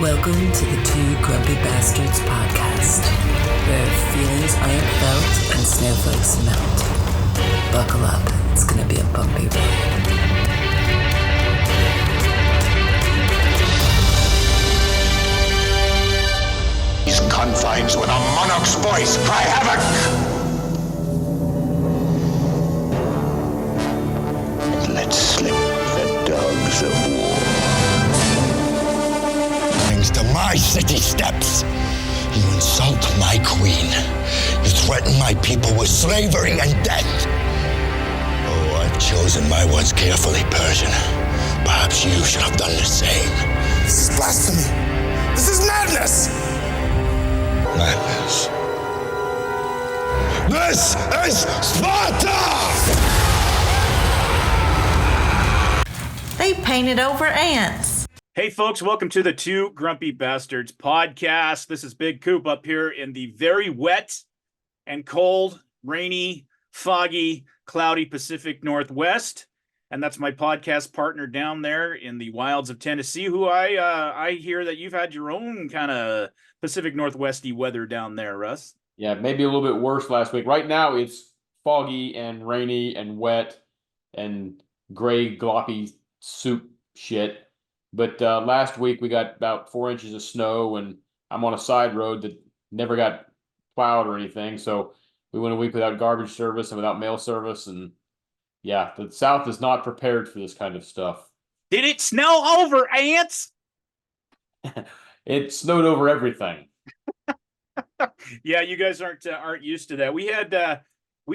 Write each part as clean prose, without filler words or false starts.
Welcome to the Two Grumpy Bastards podcast, where feelings aren't felt and snowflakes melt. Buckle up, it's gonna be a bumpy ride. These confines with a monarch's voice cry havoc! Let slip the dogs of war. To my city steps. You insult my queen. You threaten my people with slavery and death. Oh, I've chosen my words carefully, Persian. Perhaps you should have done the same. This is blasphemy. This is madness. Madness. This is Sparta! They painted over ants. Hey folks, welcome to the Two Grumpy Bastards podcast. This is Big Coop up here in the very wet and cold, rainy, foggy, cloudy Pacific Northwest. And that's my podcast partner down there in the wilds of Tennessee, who I hear that you've had your own kind of Pacific Northwesty weather down there, Russ. Yeah, maybe a little bit worse last week. Right now it's foggy and rainy and wet and gray gloppy soup shit. But last week we got about 4 inches of snow, and I'm on a side road that never got plowed or anything. So we went a week without garbage service and without mail service. And yeah, the South is not prepared for this kind of stuff. Did it snow over, ants? It snowed over everything. Yeah, you guys aren't used to that. We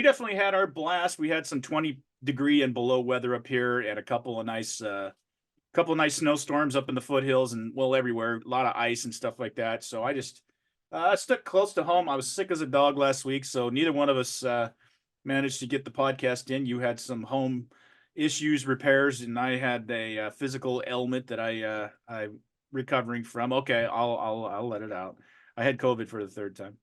definitely had our blast. We had some 20-degree and below weather up here, and a couple of nice snowstorms up in the foothills and everywhere, a lot of ice and stuff like that. So I just stuck close to home. I was sick as a dog last week, so neither one of us managed to get the podcast in. You had some home issues, repairs, and I had a physical ailment that I'm recovering from. Okay, I'll let it out. I had COVID for the third time.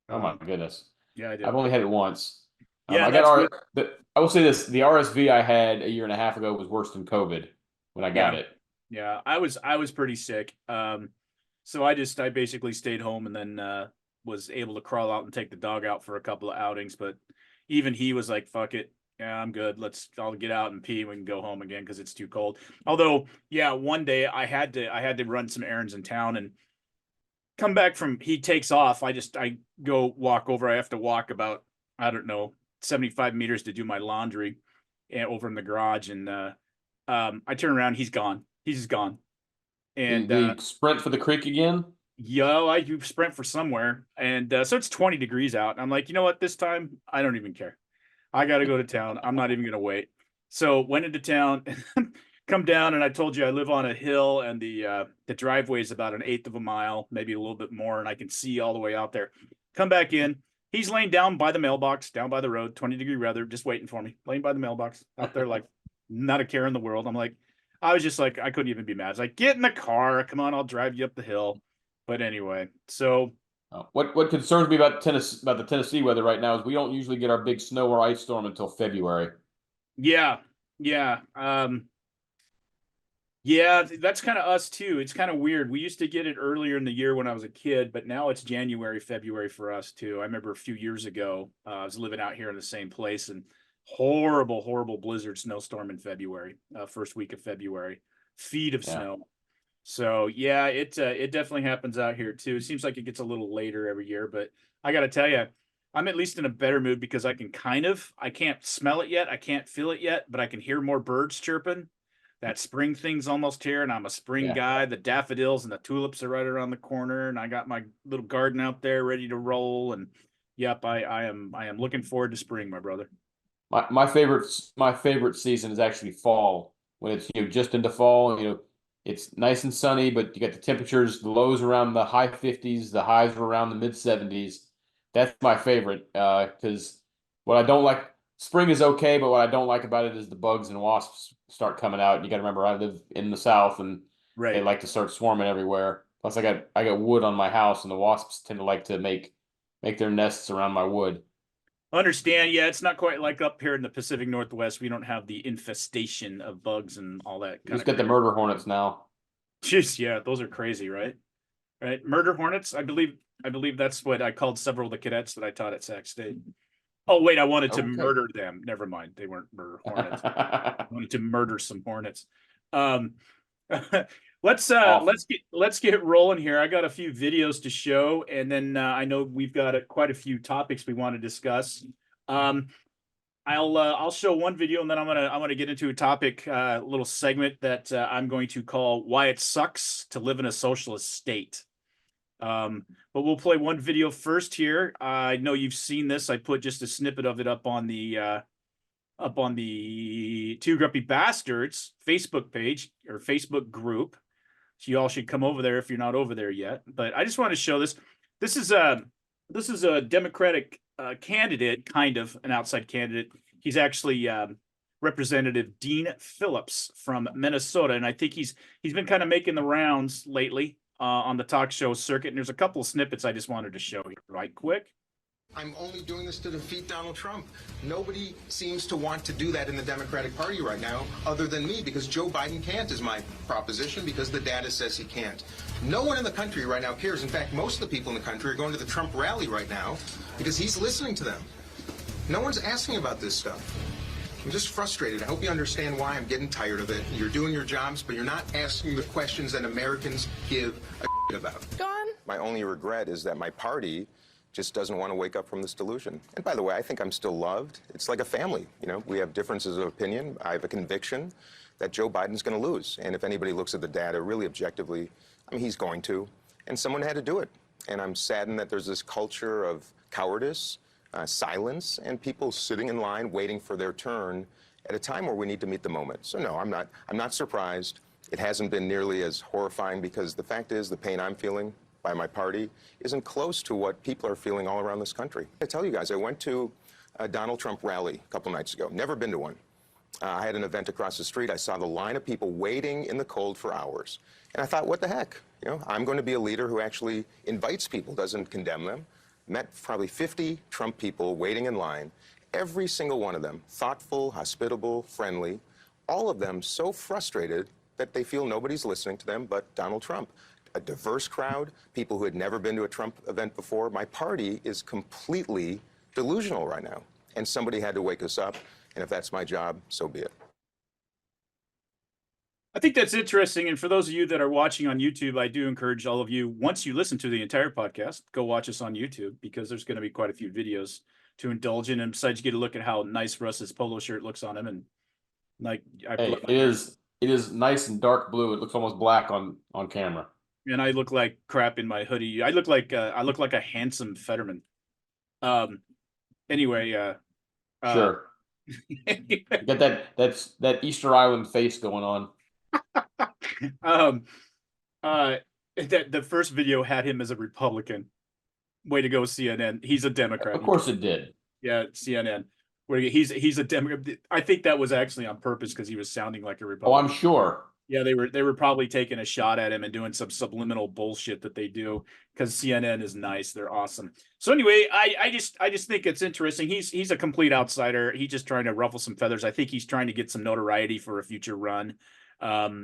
Oh my goodness. Yeah, I did. I've only had it once. Yeah, I will say this: the RSV I had a year and a half ago was worse than COVID. When I got it. Yeah, I was pretty sick. So I basically stayed home and then was able to crawl out and take the dog out for a couple of outings. But even he was like, fuck it. Yeah, I'm good. I'll get out and pee. We can go home again because it's too cold. Although, yeah, one day I had to run some errands in town and come back from, he takes off. I go walk over. I have to walk about, 75 meters to do my laundry over in the garage. And, I turn around, he's gone. He's just gone. And you sprint for the creek again? I sprint for somewhere. And so it's 20 degrees out. And I'm like, you know what? This time I don't even care. I got to go to town. I'm not even going to wait. So went into town, come down, and I told you I live on a hill, and the driveway is about 1/8 of a mile, maybe a little bit more, and I can see all the way out there. Come back in. He's laying down by the mailbox, down by the road, 20-degree weather, just waiting for me, laying by the mailbox out there like not a care in the world. I was just like, I couldn't even be mad. It's like, get in the car. Come on, I'll drive you up the hill. But anyway, so. What concerns me about the Tennessee weather right now is we don't usually get our big snow or ice storm until February. Yeah. Yeah, that's kind of us too. It's kind of weird. We used to get it earlier in the year when I was a kid, but now it's January, February for us too. I remember a few years ago, I was living out here in the same place, and horrible blizzard snowstorm in February, first week of February, feet of snow. So yeah, it definitely happens out here too. It seems like it gets a little later every year, but I got to tell you, I'm at least in a better mood because I can't smell it yet. I can't feel it yet, but I can hear more birds chirping. That spring thing's almost here, and I'm a spring guy. The daffodils and the tulips are right around the corner, and I got my little garden out there ready to roll. And yep, I am looking forward to spring, my brother. My favorite season is actually fall, when it's just into fall. It's nice and sunny, but you got the temperatures, the lows around the high 50s, the highs are around the mid 70s. That's my favorite because what I don't like, spring is okay, but what I don't like about it is the bugs and wasps start coming out. You got to remember, I live in the South, and they like to start swarming everywhere. Plus, I got wood on my house, and the wasps tend to like to make their nests around my wood. Understand. Yeah, it's not quite like up here in the Pacific Northwest. We don't have the infestation of bugs and all that. Just got the murder hornets now. Jeez, yeah, those are crazy, right? Right. Murder hornets. I believe that's what I called several of the cadets that I taught at Sac State. Oh wait, I wanted to Okay. murder them. Never mind. They weren't murder hornets. I wanted to murder some hornets. Um, Awesome. let's get rolling here. I got a few videos to show, and then I know we've got quite a few topics we want to discuss. Um, I'll show one video, and then I'm gonna get into a topic, little segment that I'm going to call "Why It Sucks to Live in a Socialist State." But we'll play one video first here. I know you've seen this. I put just a snippet of it up on the Two Grumpy Bastards Facebook page or Facebook group. So you all should come over there if you're not over there yet. But I just want to show this. This is a Democratic candidate, kind of an outside candidate. He's actually Representative Dean Phillips from Minnesota, and I think he's been kind of making the rounds lately on the talk show circuit. And there's a couple of snippets I just wanted to show you right quick. I'm only doing this to defeat Donald Trump. Nobody seems to want to do that in the Democratic Party right now, other than me, because Joe Biden can't, is my proposition, because the data says he can't. No one in the country right now cares. In fact, most of the people in the country are going to the Trump rally right now because he's listening to them. No one's asking about this stuff. I'm just frustrated. I hope you understand why I'm getting tired of it. You're doing your jobs, but you're not asking the questions that Americans give a about. Gone. My only regret is that my party just doesn't want to wake up from this delusion. And by the way, I think I'm still loved. It's like a family, you know. We have differences of opinion. I have a conviction that Joe Biden's going to lose. And if anybody looks at the data really objectively, I mean, he's going to. And someone had to do it. And I'm saddened that there's this culture of cowardice, silence, and people sitting in line waiting for their turn at a time where we need to meet the moment. So no, I'm not surprised. It hasn't been nearly as horrifying, because the fact is the pain I'm feeling by my party isn't close to what people are feeling all around this country. I tell you guys, I went to a Donald Trump rally a couple nights ago. Never been to one. I had an event across the street. I saw the line of people waiting in the cold for hours. And I thought, what the heck? You know, I'm going to be a leader who actually invites people, doesn't condemn them. Met probably 50 Trump people waiting in line. Every single one of them, thoughtful, hospitable, friendly. All of them so frustrated that they feel nobody's listening to them but Donald Trump. A diverse crowd, people who had never been to a Trump event before. My party is completely delusional right now, and somebody had to wake us up, and if that's my job, so be it. I think that's interesting. And for those of you that are watching on YouTube, I do encourage all of you, once you listen to the entire podcast, go watch us on YouTube, because there's going to be quite a few videos to indulge in. And besides, you get to look at how nice Russ's polo shirt looks on him. And like, Hey, it is nice and dark blue. It looks almost black on camera. And I look like crap in my hoodie. I look like a handsome Fetterman. Anyway, Sure. You got that Easter Island face going on. That the first video had him as a Republican. Way to go, CNN. He's a Democrat. Of course it did. Yeah, CNN. Where he's a Democrat. I think that was actually on purpose, because he was sounding like a Oh, Republican. I'm sure. Yeah, they were probably taking a shot at him and doing some subliminal bullshit that they do, because CNN is nice. They're awesome. So anyway, I just think it's interesting. He's a complete outsider. He's just trying to ruffle some feathers. I think he's trying to get some notoriety for a future run,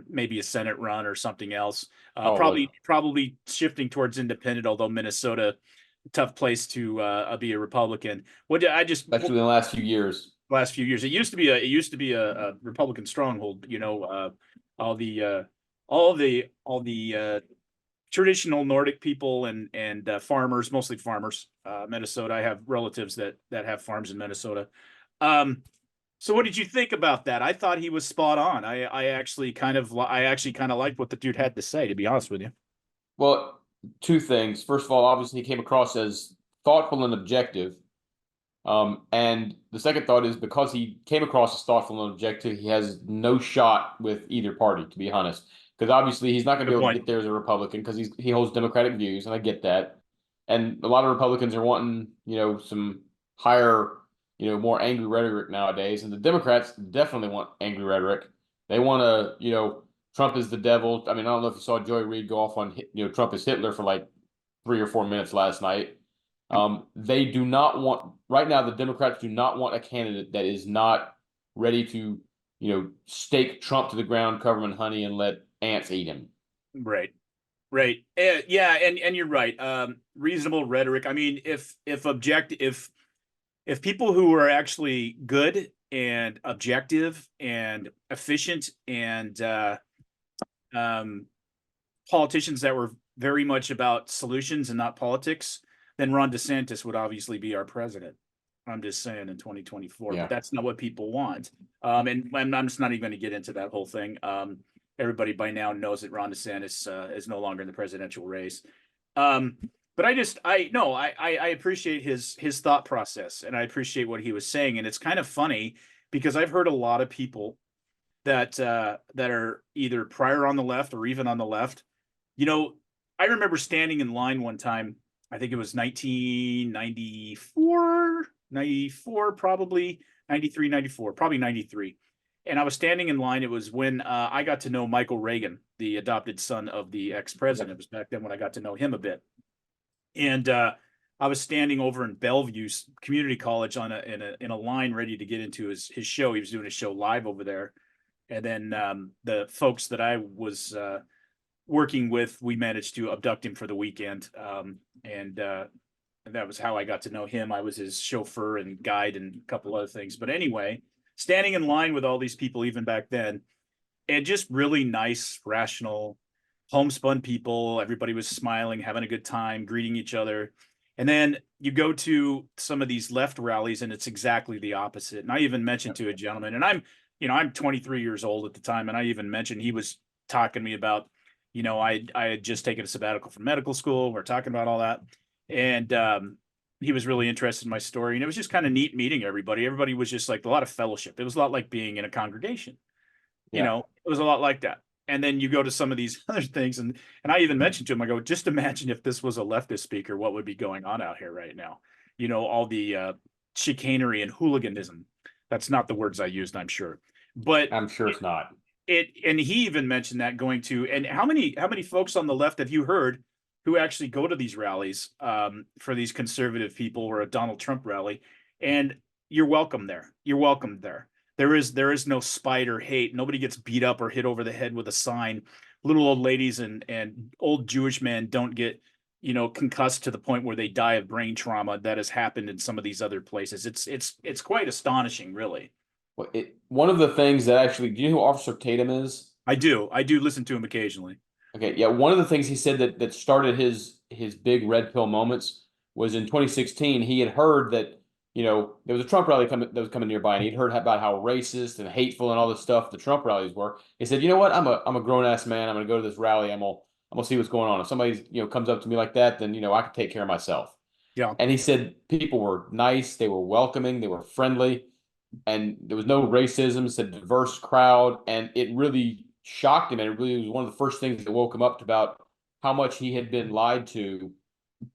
maybe a Senate run or something else. Probably shifting towards independent, although Minnesota, tough place to be a Republican. Especially in the last few years. It used to be a Republican stronghold, you know. All the traditional Nordic people and farmers, mostly farmers. Minnesota, I have relatives that have farms in Minnesota. So what did you think about that? I thought he was spot on. I actually kind of liked what the dude had to say, to be honest with you. Well, two things. First of all, obviously he came across as thoughtful and objective. And the second thought is, because he came across as thoughtful and objective, he has no shot with either party, to be honest. Because obviously he's not going to be able to get there as a Republican, because he holds Democratic views, and I get that. And a lot of Republicans are wanting, you know, some higher, you know, more angry rhetoric nowadays. And the Democrats definitely want angry rhetoric. They want to, you know, Trump is the devil. I mean, I don't know if you saw Joy Reid go off on, you know, Trump is Hitler for like 3 or 4 minutes last night. They do not want, right now, the Democrats do not want a candidate that is not ready to, you know, stake Trump to the ground, cover him in honey, and let ants eat him. Right. Right. Yeah, and you're right. Reasonable rhetoric. I mean, if people who are actually good and objective and efficient and um, politicians that were very much about solutions and not politics, then Ron DeSantis would obviously be our president. I'm just saying in 2024, but Yeah. that's not what people want. And I'm just not even going to get into that whole thing. Everybody by now knows that Ron DeSantis is no longer in the presidential race. Um, but I appreciate his thought process, and I appreciate what he was saying. And it's kind of funny because I've heard a lot of people that are either prior on the left or even on the left. You know, I remember standing in line one time. I think it was 1994, 94, probably 93, 94, probably 93. And I was standing in line. It was when I got to know Michael Reagan, the adopted son of the ex-president. It was back then when I got to know him a bit. And I was standing over in Bellevue Community College in a line ready to get into his show. He was doing a show live over there. And then the folks that I was working with, we managed to abduct him for the weekend. And that was how I got to know him. I was his chauffeur and guide and a couple other things. But anyway, standing in line with all these people, even back then, and just really nice, rational, homespun people. Everybody was smiling, having a good time, greeting each other. And then you go to some of these left rallies, and it's exactly the opposite. And I even mentioned to a gentleman, and I'm 23 years old at the time, and I even mentioned he was talking to me about, I had just taken a sabbatical from medical school. We're talking about all that, and he was really interested in my story, and it was just kind of neat meeting everybody. Everybody was just like a lot of fellowship. It was a lot like being in a congregation. It was a lot like that. And then you go to some of these other things, and I even mentioned to him, I go, just imagine if this was a leftist speaker, what would be going on out here right now? All the chicanery and hooliganism. That's not the words I used, I'm sure. But I'm sure it's not. and he even mentioned that going to, and how many folks on the left have you heard who actually go to these rallies for these conservative people or a Donald Trump rally? And you're welcome there. You're welcome there. There is no spite or hate. Nobody gets beat up or hit over the head with a sign. Little old ladies and old Jewish men don't get concussed to the point where they die of brain trauma that has happened in some of these other places. It's quite astonishing, really. Well, one of the things that actually, do you know who Officer Tatum is? I do listen to him occasionally. Okay, yeah. One of the things he said that started his big red pill moments was in 2016. He had heard that there was a Trump rally that was coming nearby, and he'd heard about how racist and hateful and all this stuff the Trump rallies were. He said, "You know what? I'm a grown ass man. I'm going to go to this rally. I'm gonna see what's going on. If somebody comes up to me like that, then I can take care of myself." Yeah. And he said people were nice, they were welcoming, they were friendly, and there was no racism. It's a diverse crowd, and it really shocked him. And it really was one of the first things that woke him up to about how much he had been lied to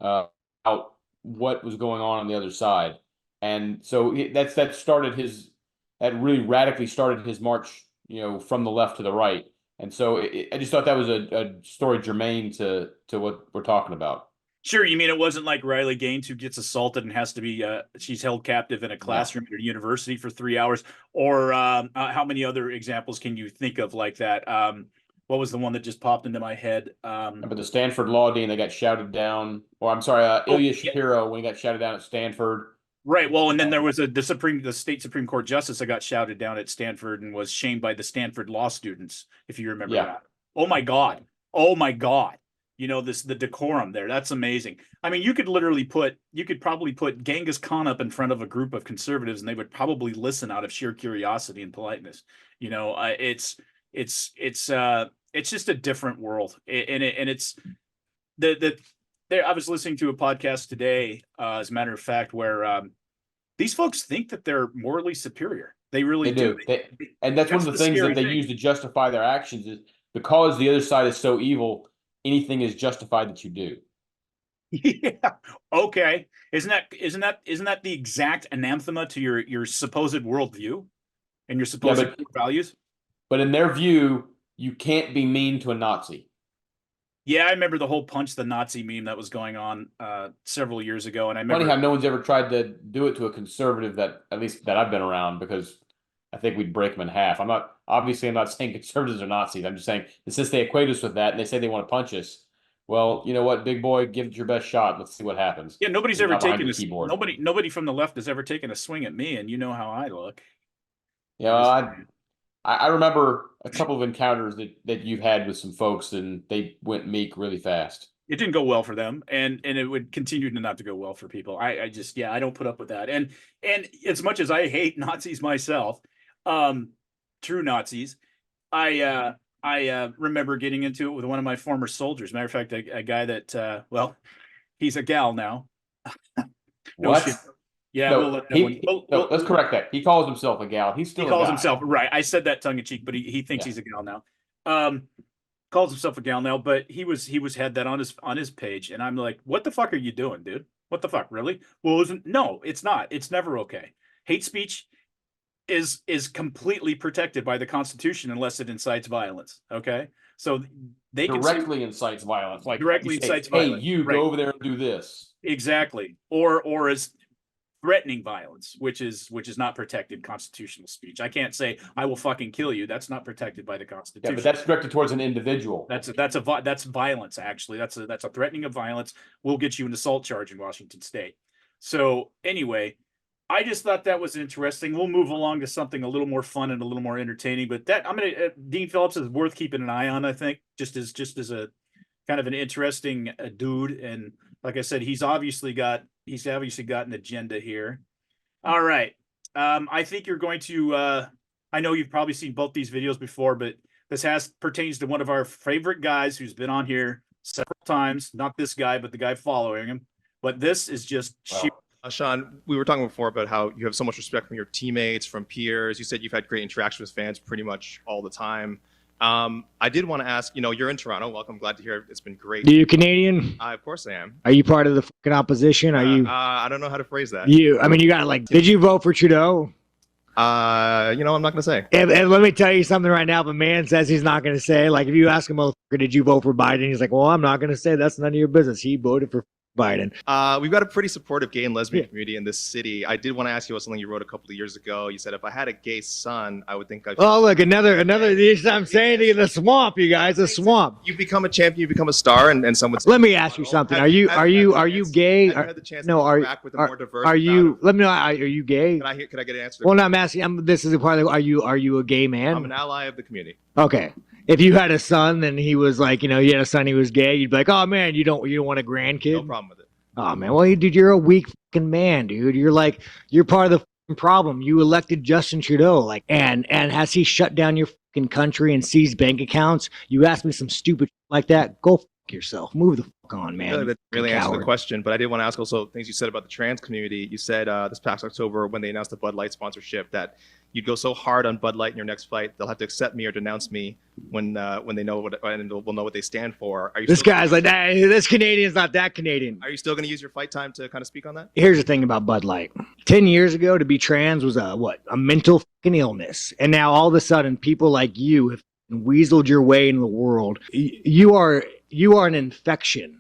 about what was going on the other side. And so that really radically started his march, from the left to the right. And so I just thought that was a story germane to what we're talking about. Sure. You mean it wasn't like Riley Gaines, who gets assaulted and has to be she's held captive in a classroom at a university for 3 hours? Or how many other examples can you think of like that? What was the one that just popped into my head? But the Stanford law dean, they got shouted down. Or I'm sorry, Ilya Shapiro, when he got shouted down at Stanford. Right. Well, and then there was the state Supreme Court justice that got shouted down at Stanford and was shamed by the Stanford law students, if you remember that. Oh my God. Oh my God. The decorum there. That's amazing. I mean, you could probably put Genghis Khan up in front of a group of conservatives, and they would probably listen out of sheer curiosity and politeness. It's just a different world. It's there. I was listening to a podcast today, as a matter of fact, where these folks think that they're morally superior. They really do. And that's one of the things that they use to justify their actions is because the other side is so evil, anything is justified that you do. Yeah. Okay. Isn't that the exact anathema to your supposed worldview and your supposed values? But in their view, you can't be mean to a Nazi. Yeah, I remember the whole punch the Nazi meme that was going on several years ago, and I remember funny how no one's ever tried to do it to a conservative that at least that I've been around, because I think we'd break them in half. I'm not saying conservatives are Nazis. I'm just saying that since they equate us with that and they say they want to punch us, well, you know what, big boy, give it your best shot. Let's see what happens. Yeah, nobody's You're ever not behind taken your a keyboard. nobody from the left has ever taken a swing at me, and you know how I look. Yeah, I remember a couple of encounters that you've had with some folks, and they went meek really fast. It didn't go well for them, and it would continue to not to go well for people. I just, yeah, I don't put up with that. And as much as I hate Nazis myself, true Nazis, I remember getting into it with one of my former soldiers. Matter of fact, a guy that well, he's a gal now. No What? shit. Yeah, No, we'll let that one. let's correct that. He calls himself a gal. He's still He a calls guy. himself, right. I said that tongue in cheek, but he thinks he's a gal now. Calls himself a gal now, but he had that on his page, and I'm like, what the fuck are you doing, dude? What the fuck, really? Well, no, it's not. It's never okay. Hate speech is completely protected by the Constitution unless it incites violence. Okay, so they directly incites violence. Like directly incites violence. Hey, you go over there and do this. Exactly, or as threatening violence, which is not protected constitutional speech. I can't say I will fucking kill you. That's not protected by the Constitution. Yeah, but that's directed towards an individual. That's violence. Actually, that's a threatening of violence. Will get you an assault charge in Washington State. So anyway, I just thought that was interesting. We'll move along to something a little more fun and a little more entertaining. But that Dean Phillips is worth keeping an eye on. I think just as a kind of an interesting dude, and like I said, he's obviously got an agenda here. All right. I think you're going to I know you've probably seen both these videos before, but this pertains to one of our favorite guys who's been on here several times. Not this guy, but the guy following him. But this is just sheer. Sean, we were talking before about how you have so much respect from your teammates, from peers. You said you've had great interaction with fans pretty much all the time. I did want to ask, you're in Toronto. Welcome. Glad to hear it. It's been great. Are you Canadian? Of course I am. Are you part of the fucking opposition? Are you? I don't know how to phrase that. You got did you vote for Trudeau? I'm not going to say. And let me tell you something right now. If a man says he's not going to say, like if you ask him, motherfucker, did you vote for Biden? He's like, well, I'm not going to say. That's none of your business. He voted for Biden. We've got a pretty supportive gay and lesbian community in this city. I did want to ask you about something you wrote a couple of years ago. You said if I had a gay son, I would think I. Oh, look, another. I'm saying to you, the swamp, you guys, the swamp. You become a champion, you become a star, and someone. Let me ask you something. Are you gay? Have you had the chance to interact with a more diverse? Are you? Let me know. Are you gay? Could I get an answer? Well, no, I'm asking. This is a part of. Are you a gay man? I'm an ally of the community. Okay. If you had a son and he was like, you had a son, he was gay, you'd be like, oh man, you don't want a grandkid? No problem with it. Oh man, well, dude, you're a weak fucking man, dude. You're part of the fucking problem. You elected Justin Trudeau, and has he shut down your fucking country and seized bank accounts? You asked me some stupid shit like that. Go fuck yourself. Move the fuck on, man. That really answered the question, but I did want to ask also things you said about the trans community. You said this past October when they announced the Bud Light sponsorship that you'd go so hard on Bud Light in your next fight, they'll have to accept me or denounce me when they know what, and we'll know what they stand for. This guy's like, this Canadian's not that Canadian. Are you still going to use your fight time to kind of speak on that? Here's the thing about Bud Light. 10 years ago, to be trans was a mental fucking illness. And now all of a sudden, people like you have weaseled your way into the world. You are an infection.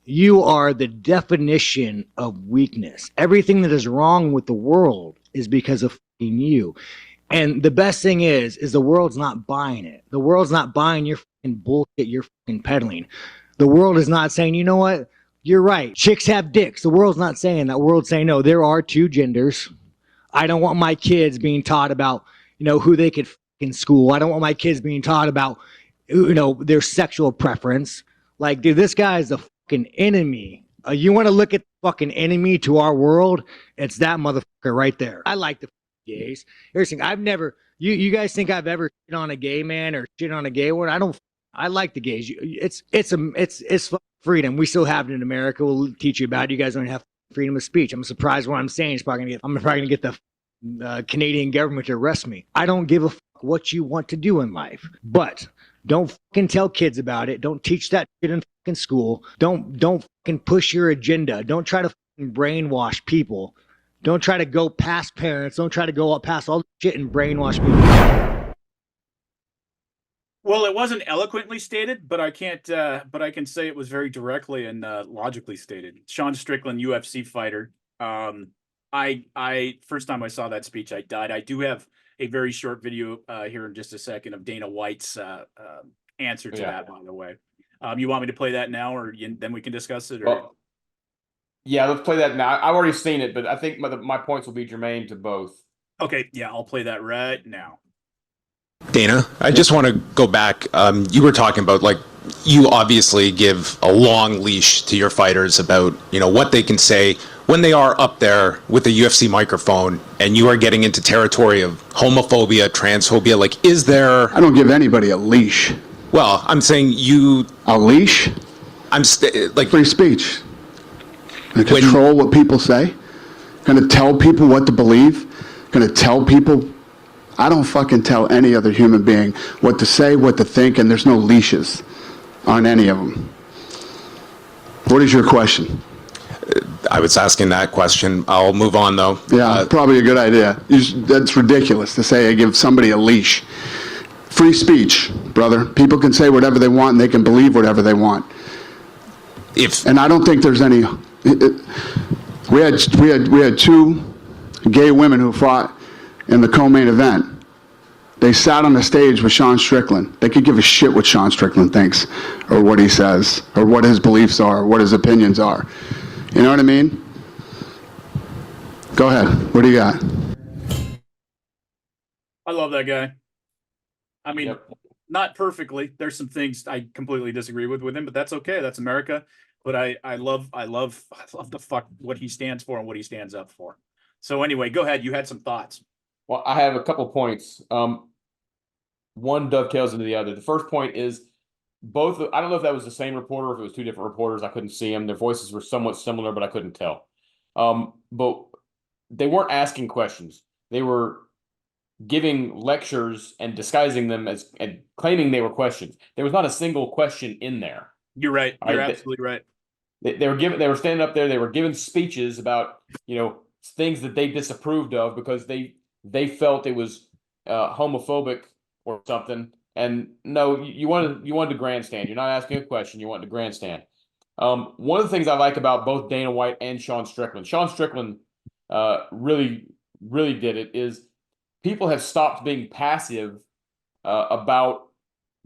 You are the definition of weakness. Everything that is wrong with the world is because of you. And the best thing is the world's not buying it. The world's not buying your fucking bullshit you're fucking peddling. The world is not saying, you know what? You're right. Chicks have dicks. The world's not saying that. The world's saying, no, there are two genders. I don't want my kids being taught about, who they could in school. I don't want my kids being taught about, their sexual preference. Like, dude, this guy is the fucking enemy. You want to look at the fucking enemy to our world? It's that motherfucker right there. I like the gays. Here's the thing. I've never. You guys think I've ever shit on a gay man or shit on a gay one? I don't. I like the gays. It's freedom. We still have it in America. We'll teach you about it. You guys don't have freedom of speech. I'm surprised what I'm saying. I'm probably gonna get the Canadian government to arrest me. I don't give a fuck what you want to do in life, but don't fucking tell kids about it. Don't teach that shit in fucking school. Don't fucking push your agenda. Don't try to fucking brainwash people. Don't try to go past parents. Don't try to go up past all the shit and brainwash people. Well, it wasn't eloquently stated, but I can't. But I can say it was very directly and logically stated. Sean Strickland, UFC fighter. I first time I saw that speech, I died. I do have a very short video here in just a second of Dana White's answer to that, by the way. You want me to play that now, or then we can discuss it? Or? Well, yeah, let's play that now. I've already seen it, but I think my points will be germane to both. Okay, yeah, I'll play that right now. Dana, I just want to go back. You were talking about, like, you obviously give a long leash to your fighters about, what they can say when they are up there with the UFC microphone, and you are getting into territory of homophobia, transphobia. Like, is there... I don't give anybody a leash. Well, I'm saying you... A leash? like... Free speech. I control what people say. Gonna tell people what to believe. Gonna tell people... I don't fucking tell any other human being what to say, what to think, and there's no leashes on any of them. What is your question? I was asking that question. I'll move on, though. Yeah, probably a good idea. That's ridiculous to say I give somebody a leash. Free speech, brother. People can say whatever they want, and they can believe whatever they want. And I don't think there's any... We had two gay women who fought in the co-main event. They sat on the stage with Sean Strickland. They could give a shit what Sean Strickland thinks, or what he says, or what his beliefs are, or what his opinions are. You know what I mean? Go ahead. What do you got? I love that guy. I mean, not perfectly. There's some things I completely disagree with him, but that's okay. That's America. But I love the fuck what he stands for and what he stands up for. So anyway, go ahead. You had some thoughts. Well, I have a couple points. One dovetails into the other. The first point is both. I don't know if that was the same reporter or if it was two different reporters. I couldn't see them. Their voices were somewhat similar, but I couldn't tell. But they weren't asking questions. They were giving lectures and disguising them as and claiming they were questions. There was not a single question in there. You're right. You're absolutely right. They were standing up there. They were giving speeches about things that they disapproved of because they felt it was homophobic or something. And no, you wanted to grandstand. You're not asking a question. You wanted to grandstand. One of the things I like about both Dana White and Sean Strickland really did it is people have stopped being passive about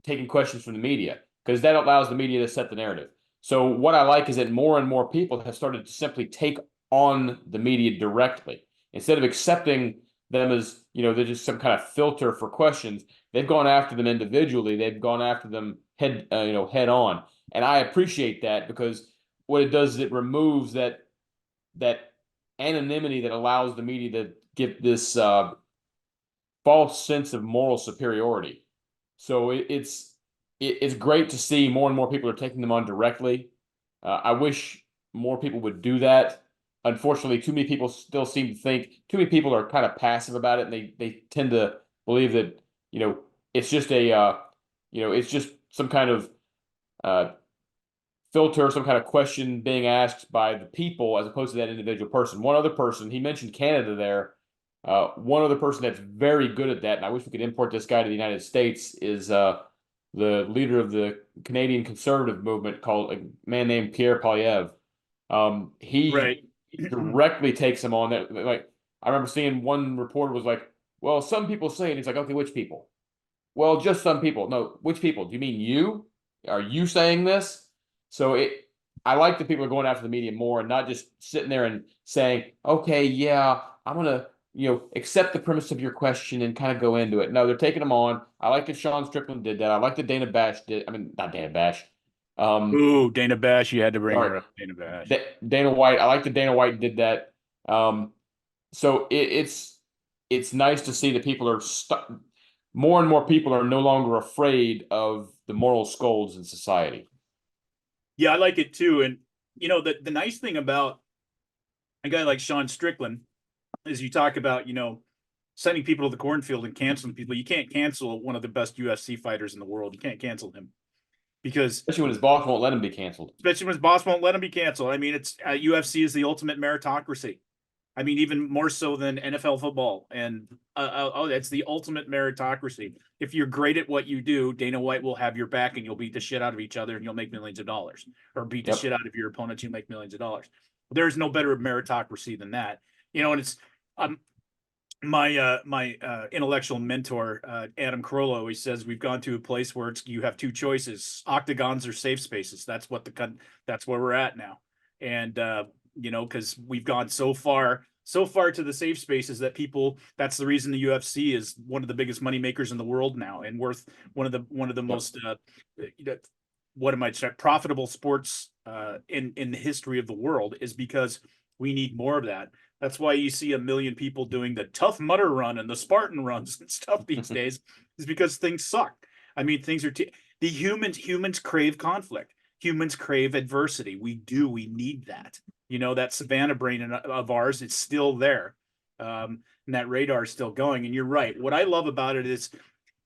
taking questions from the media because that allows the media to set the narrative. So what I like is that more and more people have started to simply take on the media directly instead of accepting them as they're just some kind of filter for questions. They've gone after them individually. They've gone after them head on, and I appreciate that because what it does is it removes that anonymity that allows the media to get this false sense of moral superiority. So it's great to see more and more people are taking them on directly. I wish more people would do that. Unfortunately, too many people still seem to think too many people are kind of passive about it, and they tend to believe that it's just it's just some kind of filter, some kind of question being asked by the people as opposed to that individual person. One other person, he mentioned Canada there. One other person that's very good at that, and I wish we could import this guy to the United States, is the leader of the Canadian conservative movement, called a man named Pierre Poilievre. He directly takes him on. That, like, I remember seeing one reporter was like, "Well, some people say," and he's like, "Okay, which people?" "Well, just some people." "No, which people? Do you mean you? Are you saying this?" So I like that people are going after the media more and not just sitting there and saying, "Okay, yeah, I'm gonna accept the premise of your question and kind of go into it." No, they're taking them on. I like that Sean Strickland did that. I like that Dana Bash did. I mean, not Dana Bash. Dana Bash. You had to bring her up. Dana Bash. Dana White. I like that Dana White did that. So it's nice to see that people are more and more people are no longer afraid of the moral scolds in society. Yeah, I like it too. And the nice thing about a guy like Sean Strickland is you talk about sending people to the cornfield and canceling people. You can't cancel one of the best UFC fighters in the world. You can't cancel him. Because especially when his boss won't let him be canceled. I mean, it's UFC is the ultimate meritocracy. I mean, even more so than NFL football. And it's the ultimate meritocracy. If you're great at what you do, Dana White will have your back, and you'll beat the shit out of each other, and you'll make millions of dollars. Or beat the shit out of your opponents, you make millions of dollars. There's no better meritocracy than that. And it's My intellectual mentor, Adam Carolla, always says we've gone to a place where you have two choices: octagons or safe spaces. That's where we're at now. And because we've gone so far to the safe spaces that that's the reason the UFC is one of the biggest money makers in the world now, and worth one of the most what am I saying, profitable sports in the history of the world, is because we need more of that. That's why you see a million people doing the Tough Mudder run and the Spartan runs and stuff these days, is because things suck. I mean, things are the humans crave conflict. Humans crave adversity. We need that. That savannah brain of ours, it's still there. And that radar is still going. And you're right. What I love about it is,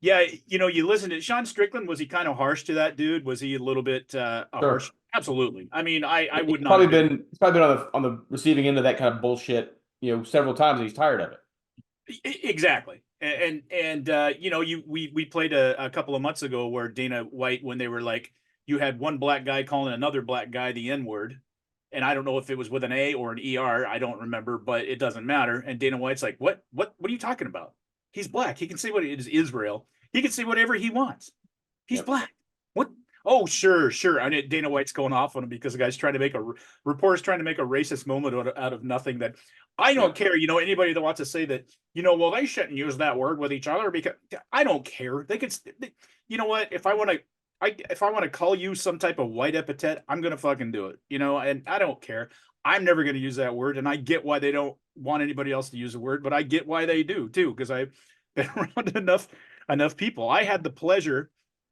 yeah, you listen to Sean Strickland. Was he kind of harsh to that dude? Was he a little bit harsh? Absolutely. I mean, I would He's not. He's probably been on the receiving end of that kind of bullshit, several times. And he's tired of it. Exactly. And we played a couple of months ago where Dana White, when they were like, you had one black guy calling another black guy the N-word, and I don't know if it was with an A or an ER. I don't remember, but it doesn't matter. And Dana White's like, what are you talking about? He's black. He can say what it is, Israel. He can say whatever he wants. He's black. What? Oh, sure. And Dana White's going off on him because the guy's trying to make reporter's trying to make a racist moment out of nothing. That I don't care. Anybody that wants to say that, well, they shouldn't use that word with each other, because I don't care. They could, you know what? If I want to call you some type of white epithet, I'm going to fucking do it, and I don't care. I'm never going to use that word. And I get why they don't want anybody else to use the word, but I get why they do too, because I've been around enough people. I had the pleasure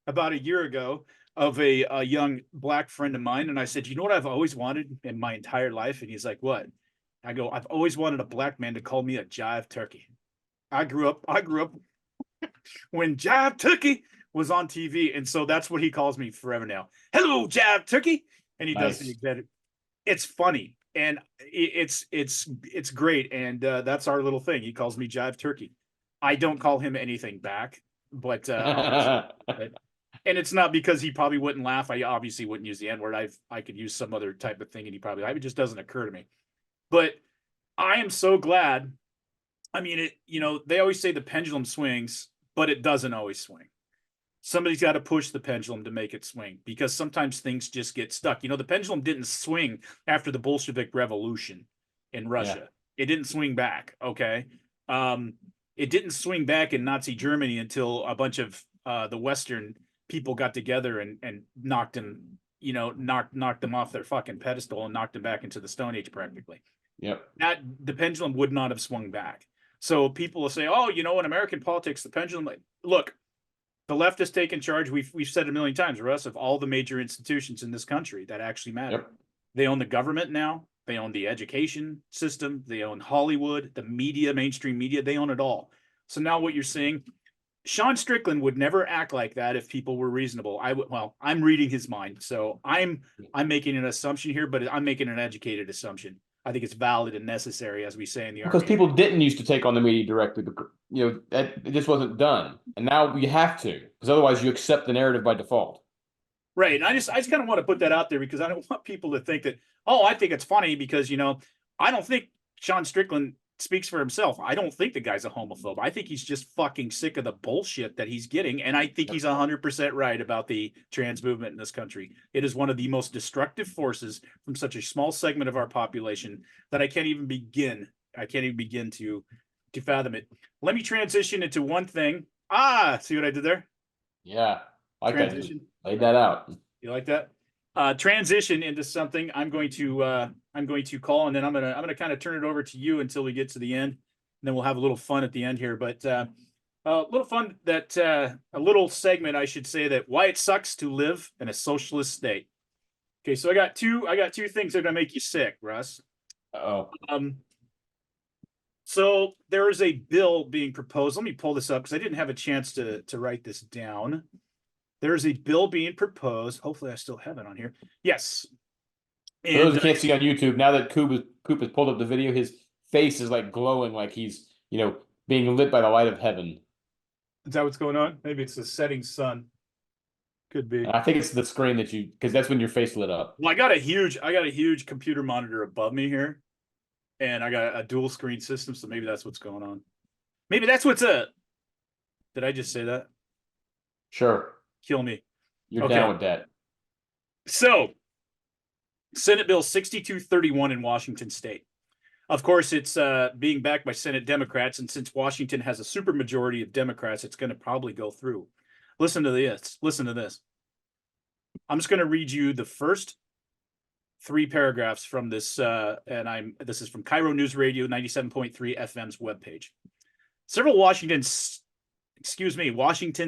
about a year ago of a young black friend of mine. And I said, you know what I've always wanted in my entire life? And he's like, what? I go, I've always wanted a black man to call me a jive turkey. I grew up when Jive Turkey was on TV. And so that's what he calls me forever now. Hello, Jive Turkey. And he does the exact. It's funny. And it's great. And that's our little thing. He calls me Jive Turkey. I don't call him anything back, but and it's not because he probably wouldn't laugh. I obviously wouldn't use the N-word. I could use some other type of thing, and it just doesn't occur to me. But I am so glad. I mean, they always say the pendulum swings, but it doesn't always swing. Somebody's got to push the pendulum to make it swing, because sometimes things just get stuck. The pendulum didn't swing after the Bolshevik Revolution in Russia. Yeah. It didn't swing back. Okay. It didn't swing back in Nazi Germany until a bunch of the Western people got together and knocked them off their fucking pedestal and knocked them back into the Stone Age practically. Yep. That the pendulum would not have swung back. So people will say, oh, in American politics, the pendulum. Look, the left has taken charge. We've said it a million times, Russ, of all the major institutions in this country that actually matter. Yep. They own the government now. They own the education system. They own Hollywood, the media, mainstream media. They own it all. So now what you're seeing, Sean Strickland would never act like that if people were reasonable. I'm reading his mind, so I'm making an assumption here, but I'm making an educated assumption. I think it's valid and necessary, as we say in the because people didn't used to take on the media directly. That it just wasn't done, and now you have to, because otherwise you accept the narrative by default. Right, and I just kind of want to put that out there, because I don't want people to think that, oh, I think it's funny because I don't think Sean Strickland speaks for himself. I don't think the guy's a homophobe. I think he's just fucking sick of the bullshit that he's getting. And I think he's 100% right about the trans movement in this country. It is one of the most destructive forces from such a small segment of our population that I can't even begin to fathom it. Let me transition into one thing. See what I did there? Yeah. I transition. Laid that out. You like that? Transition into something I'm going to call, and then I'm gonna kind of turn it over to you until we get to the end, and then we'll have a little fun at the end here. But a little fun that a little segment, I should say, that why it sucks to live in a socialist state. Okay, so I got two things that are gonna make you sick, Russ. Oh. So there is a bill being proposed. Let me pull this up because I didn't have a chance to write this down. There's a bill being proposed. Hopefully I still have it on here. Yes. And for those who can't see on YouTube, now that Coop has pulled up the video, his face is like glowing, like he's, being lit by the light of heaven. Is that what's going on? Maybe it's the setting sun. Could be. I think it's the screen because that's when your face lit up. Well, I got a huge computer monitor above me here, and I got a dual screen system, so maybe that's what's going on. Maybe that's what's a. Did I just say that? Sure. Kill me. You're Okay. down with that. So, Senate Bill 6231 in Washington State. Of course, it's being backed by Senate Democrats, and since Washington has a supermajority of Democrats, it's going to probably go through. Listen to this. Listen to this. I'm just going to read you the first 3 paragraphs from this, this is from Cairo News Radio 97.3 FM's webpage. Several Washington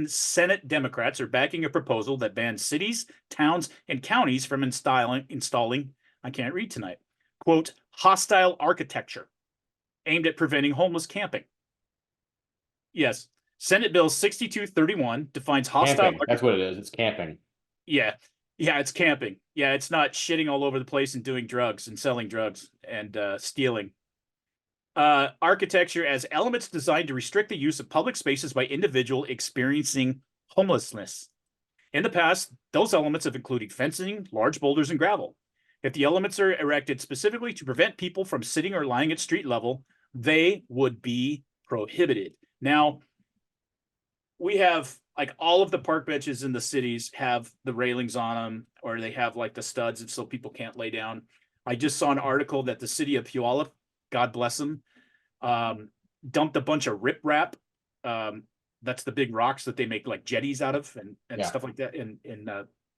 Senate Democrats are backing a proposal that bans cities, towns, and counties from installing, I can't read tonight, quote, hostile architecture aimed at preventing homeless camping. Yes, Senate Bill 6231 defines hostile. That's what it is. It's camping. Yeah. Yeah, it's camping. Yeah, it's not shitting all over the place and doing drugs and selling drugs and stealing. Architecture as elements designed to restrict the use of public spaces by individuals experiencing homelessness. In the past, those elements have included fencing, large boulders, and gravel. If the elements are erected specifically to prevent people from sitting or lying at street level, they would be prohibited. Now, we have like all of the park benches in the cities have the railings on them, or they have like the studs so people can't lay down. I just saw an article that the city of Puyallup, God bless them, dumped a bunch of riprap. That's the big rocks that they make like jetties out of and stuff like that in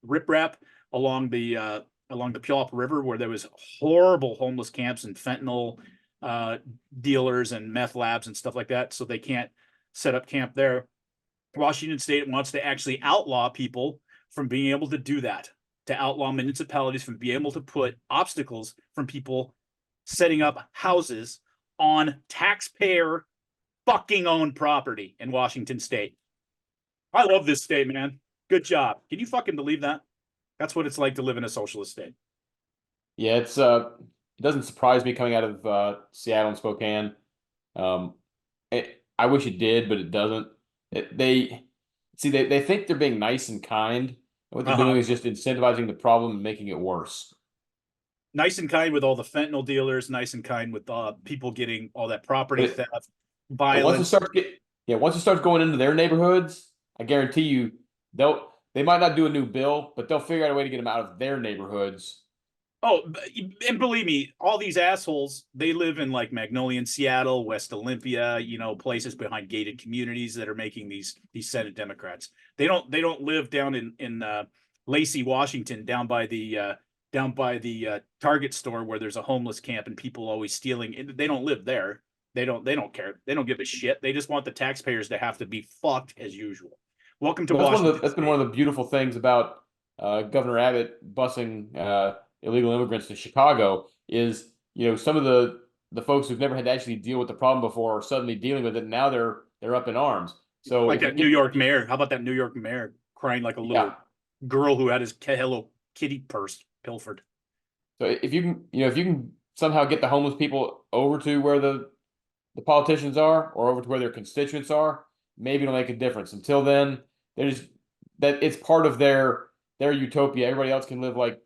riprap along the Puyallup River, where there was horrible homeless camps and fentanyl dealers and meth labs and stuff like that. So they can't set up camp there. Washington State wants to actually outlaw people from being able to do that, to outlaw municipalities from being able to put obstacles from people setting up houses on taxpayer fucking owned property in Washington State. I love this state, man. Good job. Can you fucking believe that? That's what it's like to live in a socialist state. Yeah, it's it doesn't surprise me coming out of Seattle and Spokane. I wish it did, but it doesn't. They think they're being nice and kind. What they're doing is just incentivizing the problem and making it worse. Nice and kind with all the fentanyl dealers, nice and kind with people getting all that property theft, violence. Once it starts going into their neighborhoods, I guarantee you they might not do a new bill, but they'll figure out a way to get them out of their neighborhoods. Oh, and believe me, all these assholes, they live in like Magnolia and Seattle, West Olympia, places behind gated communities that are making these Senate Democrats. They don't live down in Lacey, Washington, down by the Target store where there's a homeless camp and people always stealing. They don't live there. They don't care. They don't give a shit. They just want the taxpayers to have to be fucked as usual. Welcome to Washington. That's been one of the beautiful things about Governor Abbott busing illegal immigrants to Chicago is, some of the folks who've never had to actually deal with the problem before are suddenly dealing with it. And now they're up in arms. So like that New York mayor. How about that New York mayor crying like a little girl who had his Hello Kitty purse pilfered? So if you can somehow get the homeless people over to where the politicians are, or over to where their constituents are, maybe it'll make a difference. Until then, it's part of their utopia. Everybody else can live like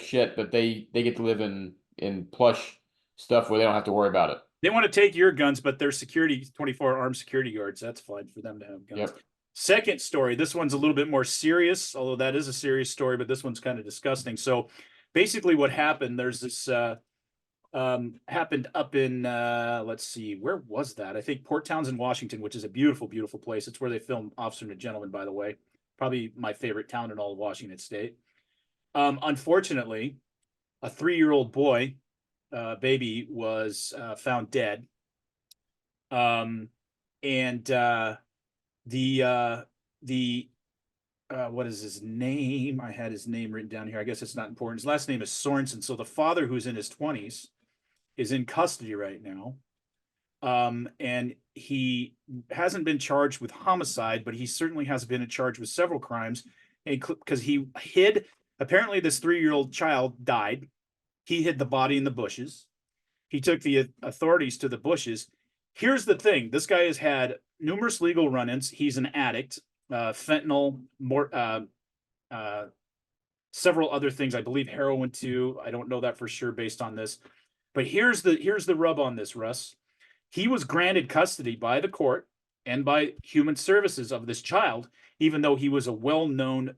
shit, but they get to live in plush stuff where they don't have to worry about it. They want to take your guns, but they're 24 armed security guards. That's fine for them to have guns. Yep. Second story. This one's a little bit more serious, although that is a serious story, but this one's kind of disgusting. So basically what happened, there's this happened up in let's see, where was that? I think Port Townsend, Washington, which is a beautiful, beautiful place. It's where they filmed Officer and a Gentleman, by the way. Probably my favorite town in all of Washington State. Unfortunately, a 3-year-old boy, baby, was found dead. What is his name? I had his name written down here. I guess it's not important. His last name is Sorensen. So the father, who's in his 20s, is in custody right now. And he hasn't been charged with homicide, but he certainly has been charged with several crimes, because he hid. Apparently, this 3-year-old child died. He hid the body in the bushes. He took the authorities to the bushes. Here's the thing. This guy has had numerous legal run-ins. He's an addict, fentanyl, several other things. I believe heroin too. I don't know that for sure based on this. But here's the rub on this, Russ. He was granted custody by the court and by human services of this child, even though he was a well-known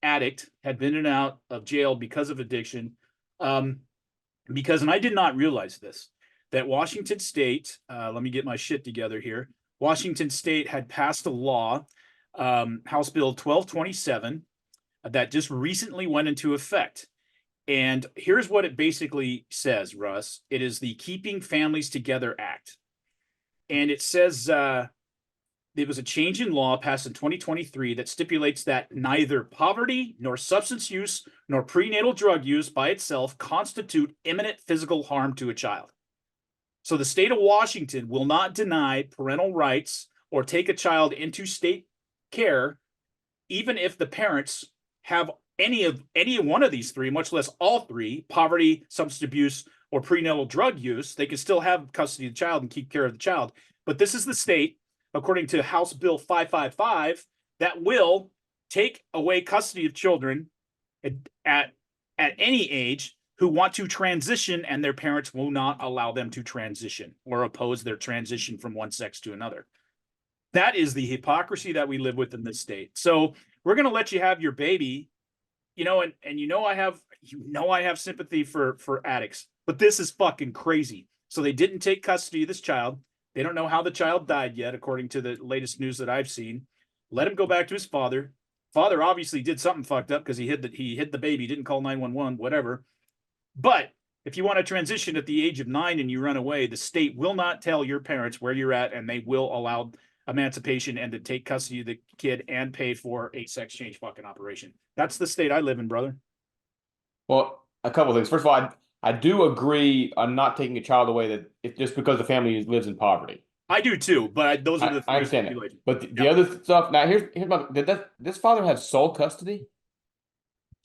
addict, had been in and out of jail because of addiction. Because, and I did not realize this, that Washington State, let me get my shit together here. Washington State had passed a law, House Bill 1227, that just recently went into effect. And here's what it basically says, Russ. It is the Keeping Families Together Act. And it says there was a change in law passed in 2023 that stipulates that neither poverty nor substance use nor prenatal drug use by itself constitute imminent physical harm to a child. So the state of Washington will not deny parental rights or take a child into state care, even if the parents have any one of these three, much less all three: poverty, substance abuse, or prenatal drug use. They can still have custody of the child and keep care of the child. But this is the state, according to House Bill 555, that will take away custody of children at any age who want to transition, and their parents will not allow them to transition or oppose their transition from one sex to another. That is the hypocrisy that we live with in this state. So we're going to let you have your baby, and I have sympathy for addicts, but this is fucking crazy. So they didn't take custody of this child. They don't know how the child died yet, according to the latest news that I've seen. Let him go back to his father. Father obviously did something fucked up because he hid the baby, didn't call 911, whatever. But if you want to transition at the age of 9 and you run away, the state will not tell your parents where you're at, and they will allow emancipation and to take custody of the kid and pay for a sex change fucking operation. That's the state I live in, brother. Well, a couple of things. First of all, I do agree on not taking a child away that it's just because the family lives in poverty. I do too, but those are the I understand that. But the other stuff, now here's my, did this father have sole custody?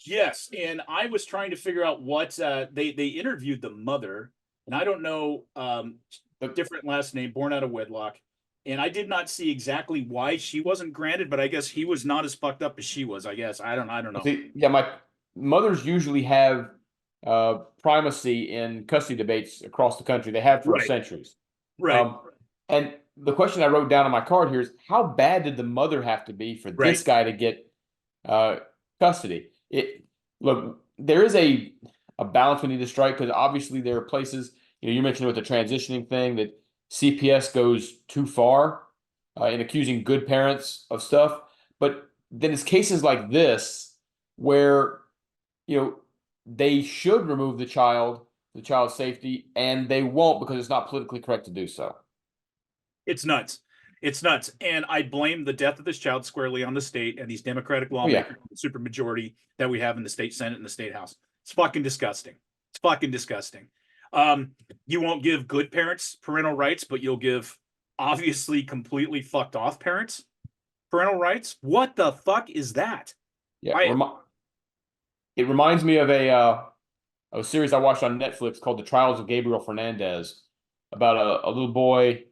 Yes, and I was trying to figure out what they interviewed the mother, and I don't know the different last name, born out of wedlock, and I did not see exactly why she wasn't granted, but I guess he was not as fucked up as she was. I guess I don't know. See, yeah, my mothers usually have primacy in custody debates across the country. They have for centuries. Right. And the question I wrote down on my card here is, how bad did the mother have to be for this guy to get custody? Look, there is a balance we need to strike, because obviously there are places, you mentioned with the transitioning thing, that CPS goes too far in accusing good parents of stuff. But then it's cases like this where, they should remove the child's safety, and they won't because it's not politically correct to do so. It's nuts. It's nuts. And I blame the death of this child squarely on the state and these Democratic lawmakers, the supermajority that we have in the state Senate and the state House. It's fucking disgusting. It's fucking disgusting. You won't give good parents parental rights, but you'll give obviously completely fucked off parents parental rights. What the fuck is that? Yeah. It reminds me of a series I watched on Netflix called The Trials of Gabriel Fernandez, about a little boy.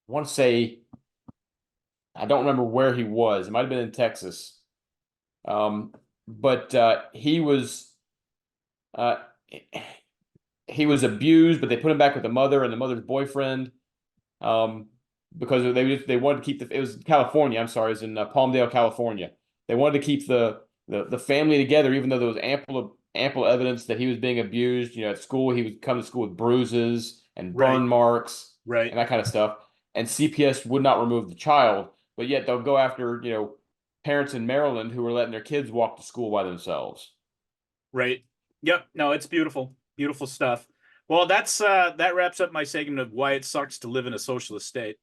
I want to say, I don't remember where he was. It might have been in Texas. But he was abused, but they put him back with the mother and the mother's boyfriend, because they wanted to keep it was California. I'm sorry, it was in Palmdale, California. They wanted to keep the family together, even though there was ample evidence that he was being abused. At school, he would come to school with bruises and burn marks, and that kind of stuff. And CPS would not remove the child, but yet they'll go after, parents in Maryland who are letting their kids walk to school by themselves. Right. Yep. No, it's beautiful. Beautiful stuff. Well, that's that wraps up my segment of why it sucks to live in a socialist state.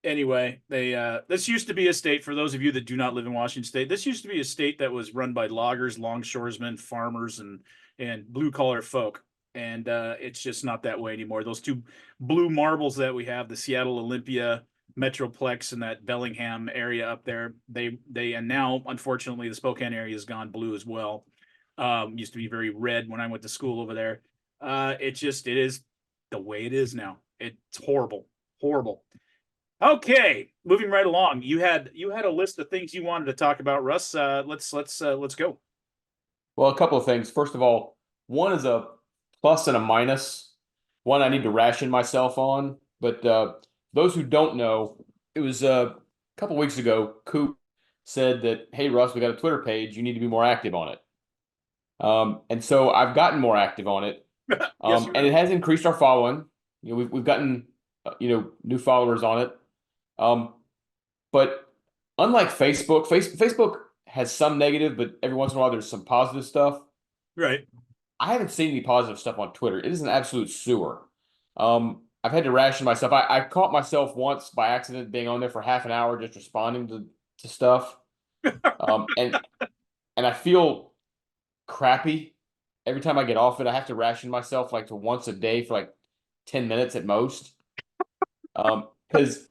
Anyway, this used to be a state, for those of you that do not live in Washington State, this used to be a state that was run by loggers, longshoresmen, farmers, and blue-collar folk. And it's just not that way anymore. Those two blue marbles that we have, the Seattle Olympia Metroplex and that Bellingham area up there, and now, unfortunately, the Spokane area has gone blue as well. Used to be very red when I went to school over there. It is the way it is now. It's horrible. Okay, moving right along. You had a list of things you wanted to talk about, Russ. Let's go. Well, a couple of things. First of all, one is a plus and a minus. one I need to ration myself on. But those who don't know, it was a couple weeks ago, Coop said that, hey, Russ, we got a Twitter page. You need to be more active on it. And so I've gotten more active on it. Yes, And it has increased our following. We've gotten, new followers on it. But unlike Facebook has some negative, but every once in a while there's some positive stuff. right. I haven't seen any positive stuff on Twitter. It is an absolute sewer. I've had to ration myself. I caught myself once by accident being on there for half an hour just responding to stuff. And I feel crappy every time I get off it. I have to ration myself like to once a day for like 10 minutes at most. Because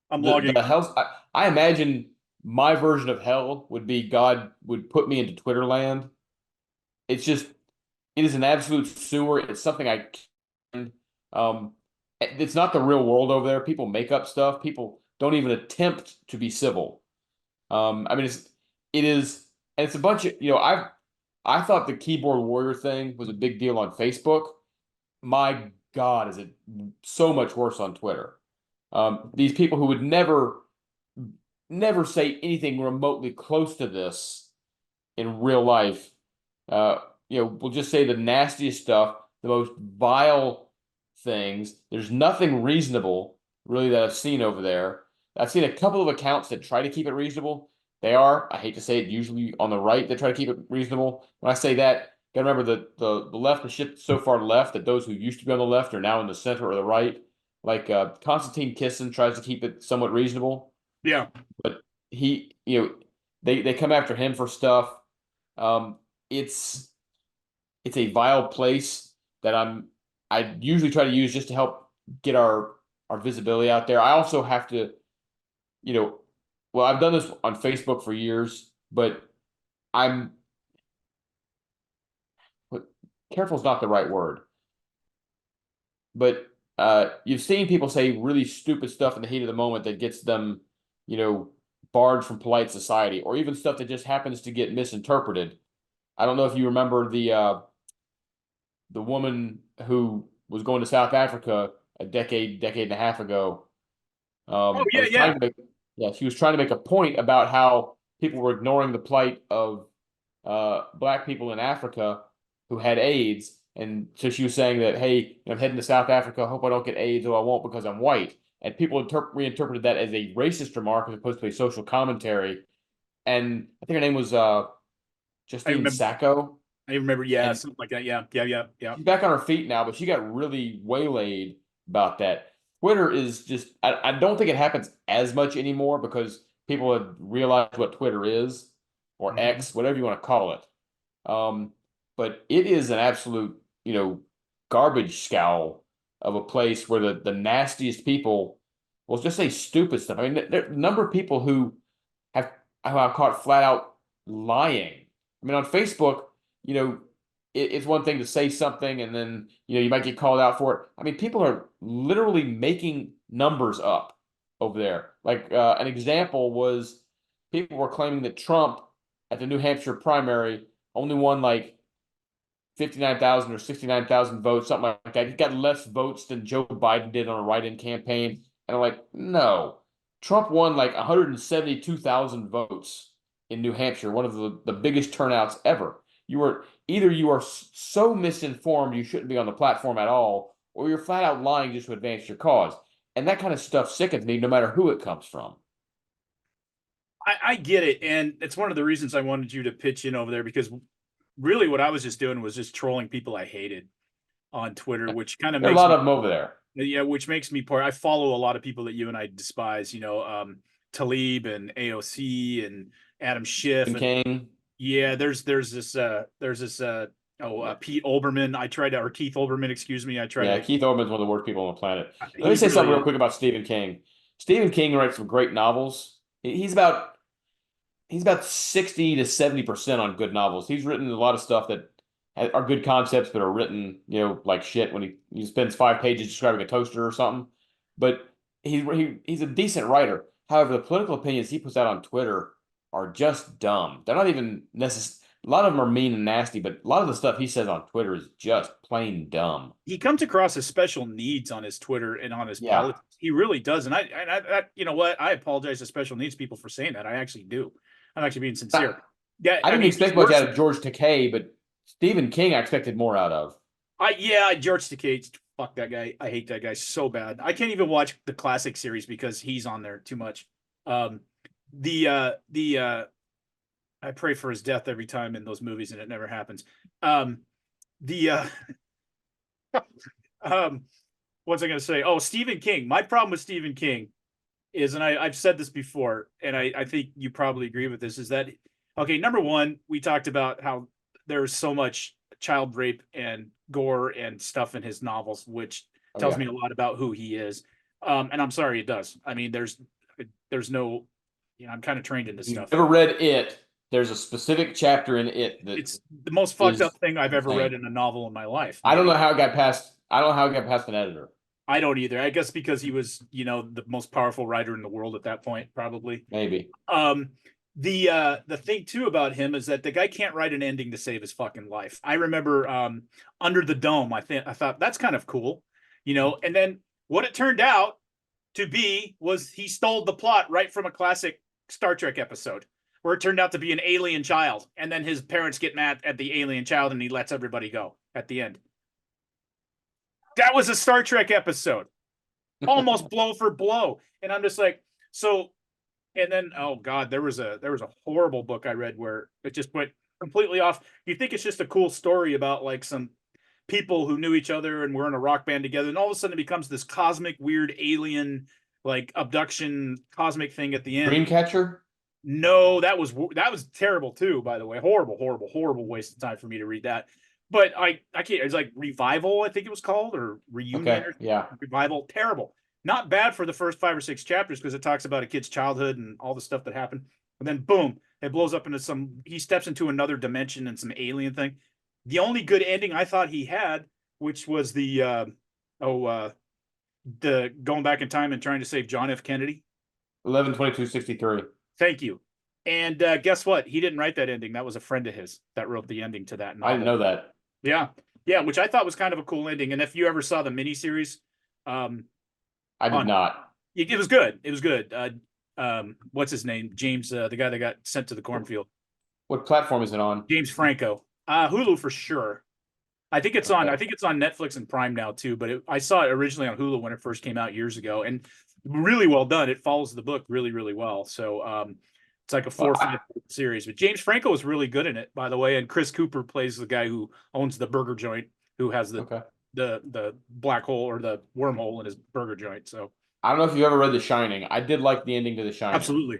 I'm logging the on. hell, I imagine my version of hell would be God would put me into Twitter land. It's just, it is an absolute sewer. It's something it's not the real world over there. People make up stuff. People don't even attempt to be civil. I mean, it is, and it's a bunch of, I thought the keyboard warrior thing was a big deal on Facebook. My God, is it so much worse on Twitter? These people who would never say anything remotely close to this in real life, we'll just say the nastiest stuff, the most vile things. There's nothing reasonable really that I've seen over there. I've seen a couple of accounts that try to keep it reasonable. They are, I hate to say it, usually on the right that try to keep it reasonable. When I say that, gotta remember that the left has shifted so far left that those who used to be on the left are now in the center or the right. Like Konstantin Kisin tries to keep it somewhat reasonable, Yeah. but he, they come after him for stuff. It's a vile place that I usually try to use just to help get our visibility out there. I also have to, well, I've done this on Facebook for years, but I'm careful is not the right word. But you've seen people say really stupid stuff in the heat of the moment that gets them, barred from polite society, or even stuff that just happens to get misinterpreted. I don't know if you remember the woman who was going to South Africa a decade and a half ago. Oh yeah, was yeah. trying to make, she was trying to make a point about how people were ignoring the plight of black people in Africa who had AIDS. And so she was saying that, hey, I'm heading to South Africa. I hope I don't get AIDS, or I won't because I'm white. And people reinterpreted that as a racist remark as opposed to a social commentary. And I think her name was Justine Sacco. I remember, yeah, And something like that. Yeah, yeah. she's back on her feet now, but she got really waylaid about that. Twitter is just, I don't think it happens as much anymore because people have realized what Twitter is, or X, whatever you want to call it. But it is an absolute, garbage scowl of a place where the nastiest people, well, just say stupid stuff. I mean, there are a number of people who have caught flat out lying. I mean, on Facebook, it's one thing to say something and then, you might get called out for it. I mean, people are literally making numbers up over there. Like an example was people were claiming that Trump at the New Hampshire primary only won like 59,000 or 69,000 votes, something like that. He got less votes than Joe Biden did on a write-in campaign. And I'm like, no, Trump won like 172,000 votes in New Hampshire, one of the biggest turnouts ever. You are so misinformed you shouldn't be on the platform at all, or you're flat out lying just to advance your cause. And that kind of stuff sickens me, no matter who it comes from. I get it, and it's one of the reasons I wanted you to pitch in over there, because really what I was just doing was just trolling people I hated on Twitter, which kind of There are a makes lot of them over there. Yeah, which makes me part. I follow a lot of people that you and I despise, Talib and AOC and Adam Schiff and King. Yeah, there's this Pete Olbermann. Or Keith Olbermann, excuse me. Keith Olbermann's one of the worst people on the planet. Let me He say something really real is. quick about Stephen King. Stephen King writes some great novels. He's about 60 to 70% on good novels. He's written a lot of stuff that are good concepts, but are written, like shit when he spends 5 pages describing a toaster or something. But he's a decent writer. However, the political opinions he puts out on Twitter are just dumb. They're not even a lot of them are mean and nasty, but a lot of the stuff he says on Twitter is just plain dumb. He comes across as special needs on his Twitter and on his politics. He really does. And I you know what? I apologize to special needs people for saying that. I actually do. I'm actually being sincere. Yeah, I didn't expect much out of George Takei, but Stephen King I expected more out of. George Takei, fuck that guy. I hate that guy so bad. I can't even watch the classic series because he's on there too much. I pray for his death every time in those movies, and it never happens. What's I going to say? Oh, Stephen King. My problem with Stephen King is, and I've said this before, and I think you probably agree with this, is that, okay, number one, we talked about how there's so much child rape and gore and stuff in his novels, which tells me a lot about who he is. And I'm sorry, it does. I mean, there's no, I'm kind of trained in this stuff. Never read it. There's a specific chapter in it that it's the most fucked up thing I've ever read in a novel in my life. I don't know how it got past. I don't know how it got past an editor. I don't either. I guess because he was, the most powerful writer in the world at that point, probably. Maybe. The thing too about him is that the guy can't write an ending to save his fucking life. I remember Under the Dome. I thought that's kind of cool, and then what it turned out to be was he stole the plot right from a classic Star Trek episode where it turned out to be an alien child, and then his parents get mad at the alien child and he lets everybody go at the end. That was a Star Trek episode, almost blow for blow. And I'm just like, so, and then, oh God, there was a horrible book I read where it just went completely off. You think it's just a cool story about like some people who knew each other and were in a rock band together. And all of a sudden it becomes this cosmic, weird alien, like abduction cosmic thing at the end. Dreamcatcher? No, that was terrible too, by the way. Horrible waste of time for me to read that. But I can't. It's like Revival, I think it was called, or Reunion. Okay, Revival, terrible. Not bad for the first 5 or 6 chapters because it talks about a kid's childhood and all the stuff that happened. And then boom, it blows up into he steps into another dimension and some alien thing. The only good ending I thought he had, which was the going back in time and trying to save John F. Kennedy. 11/22/63. Thank you. And guess what? He didn't write that ending. That was a friend of his that wrote the ending to that novel. I didn't know that. Yeah, which I thought was kind of a cool ending. And if you ever saw the miniseries, I did not. It was good. It was good. What's his name? James, the guy that got sent to the cornfield. What platform is it on? James Franco. Hulu for sure. I think it's on Netflix and Prime now too. But I saw it originally on Hulu when it first came out years ago, and really well done. It follows the book really, really well. So it's like a 4 or 5 series. But James Franco was really good in it, by the way. And Chris Cooper plays the guy who owns the burger joint, who has the black hole or the wormhole in his burger joint. So I don't know if you ever read The Shining. I did like the ending to The Shining. Absolutely.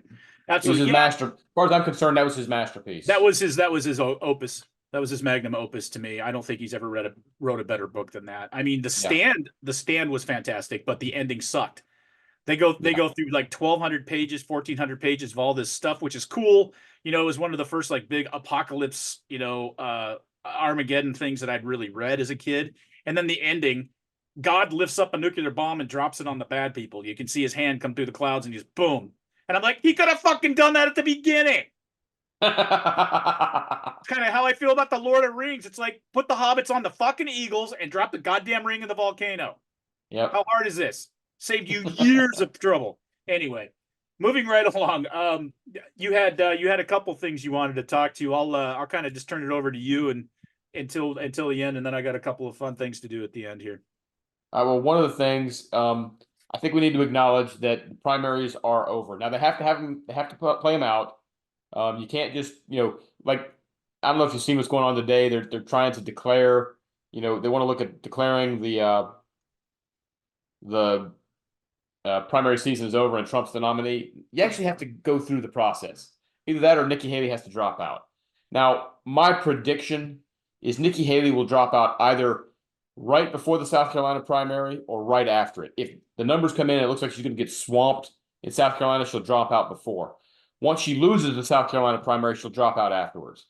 It was his master. As far as I'm concerned, that was his masterpiece. That was his opus. That was his magnum opus to me. I don't think he's ever wrote a better book than that. I mean, The Stand was fantastic, but the ending sucked. They go through like 1,200 pages, 1,400 pages of all this stuff, which is cool. It was one of the first like big apocalypse, Armageddon things that I'd really read as a kid. And then the ending, God lifts up a nuclear bomb and drops it on the bad people. You can see his hand come through the clouds and just boom. And I'm like, he could have fucking done that at the beginning. It's kind of how I feel about the Lord of the Rings. It's like, put the hobbits on the fucking eagles and drop the goddamn ring in the volcano. Yep. How hard is this? Saved you years of trouble. Anyway, moving right along. You had a couple things you wanted to talk to. I'll kind of just turn it over to you and until the end, and then I got a couple of fun things to do at the end here. Well, one of the things I think we need to acknowledge that the primaries are over. Now they have to play them out. You can't just like, I don't know if you've seen what's going on today. They're trying to declare. They want to look at declaring the primary season is over and Trump's the nominee. You actually have to go through the process. Either that or Nikki Haley has to drop out. Now, my prediction is Nikki Haley will drop out either right before the South Carolina primary or right after it. If the numbers come in, it looks like she's going to get swamped in South Carolina, she'll drop out before. Once she loses the South Carolina primary, she'll drop out afterwards.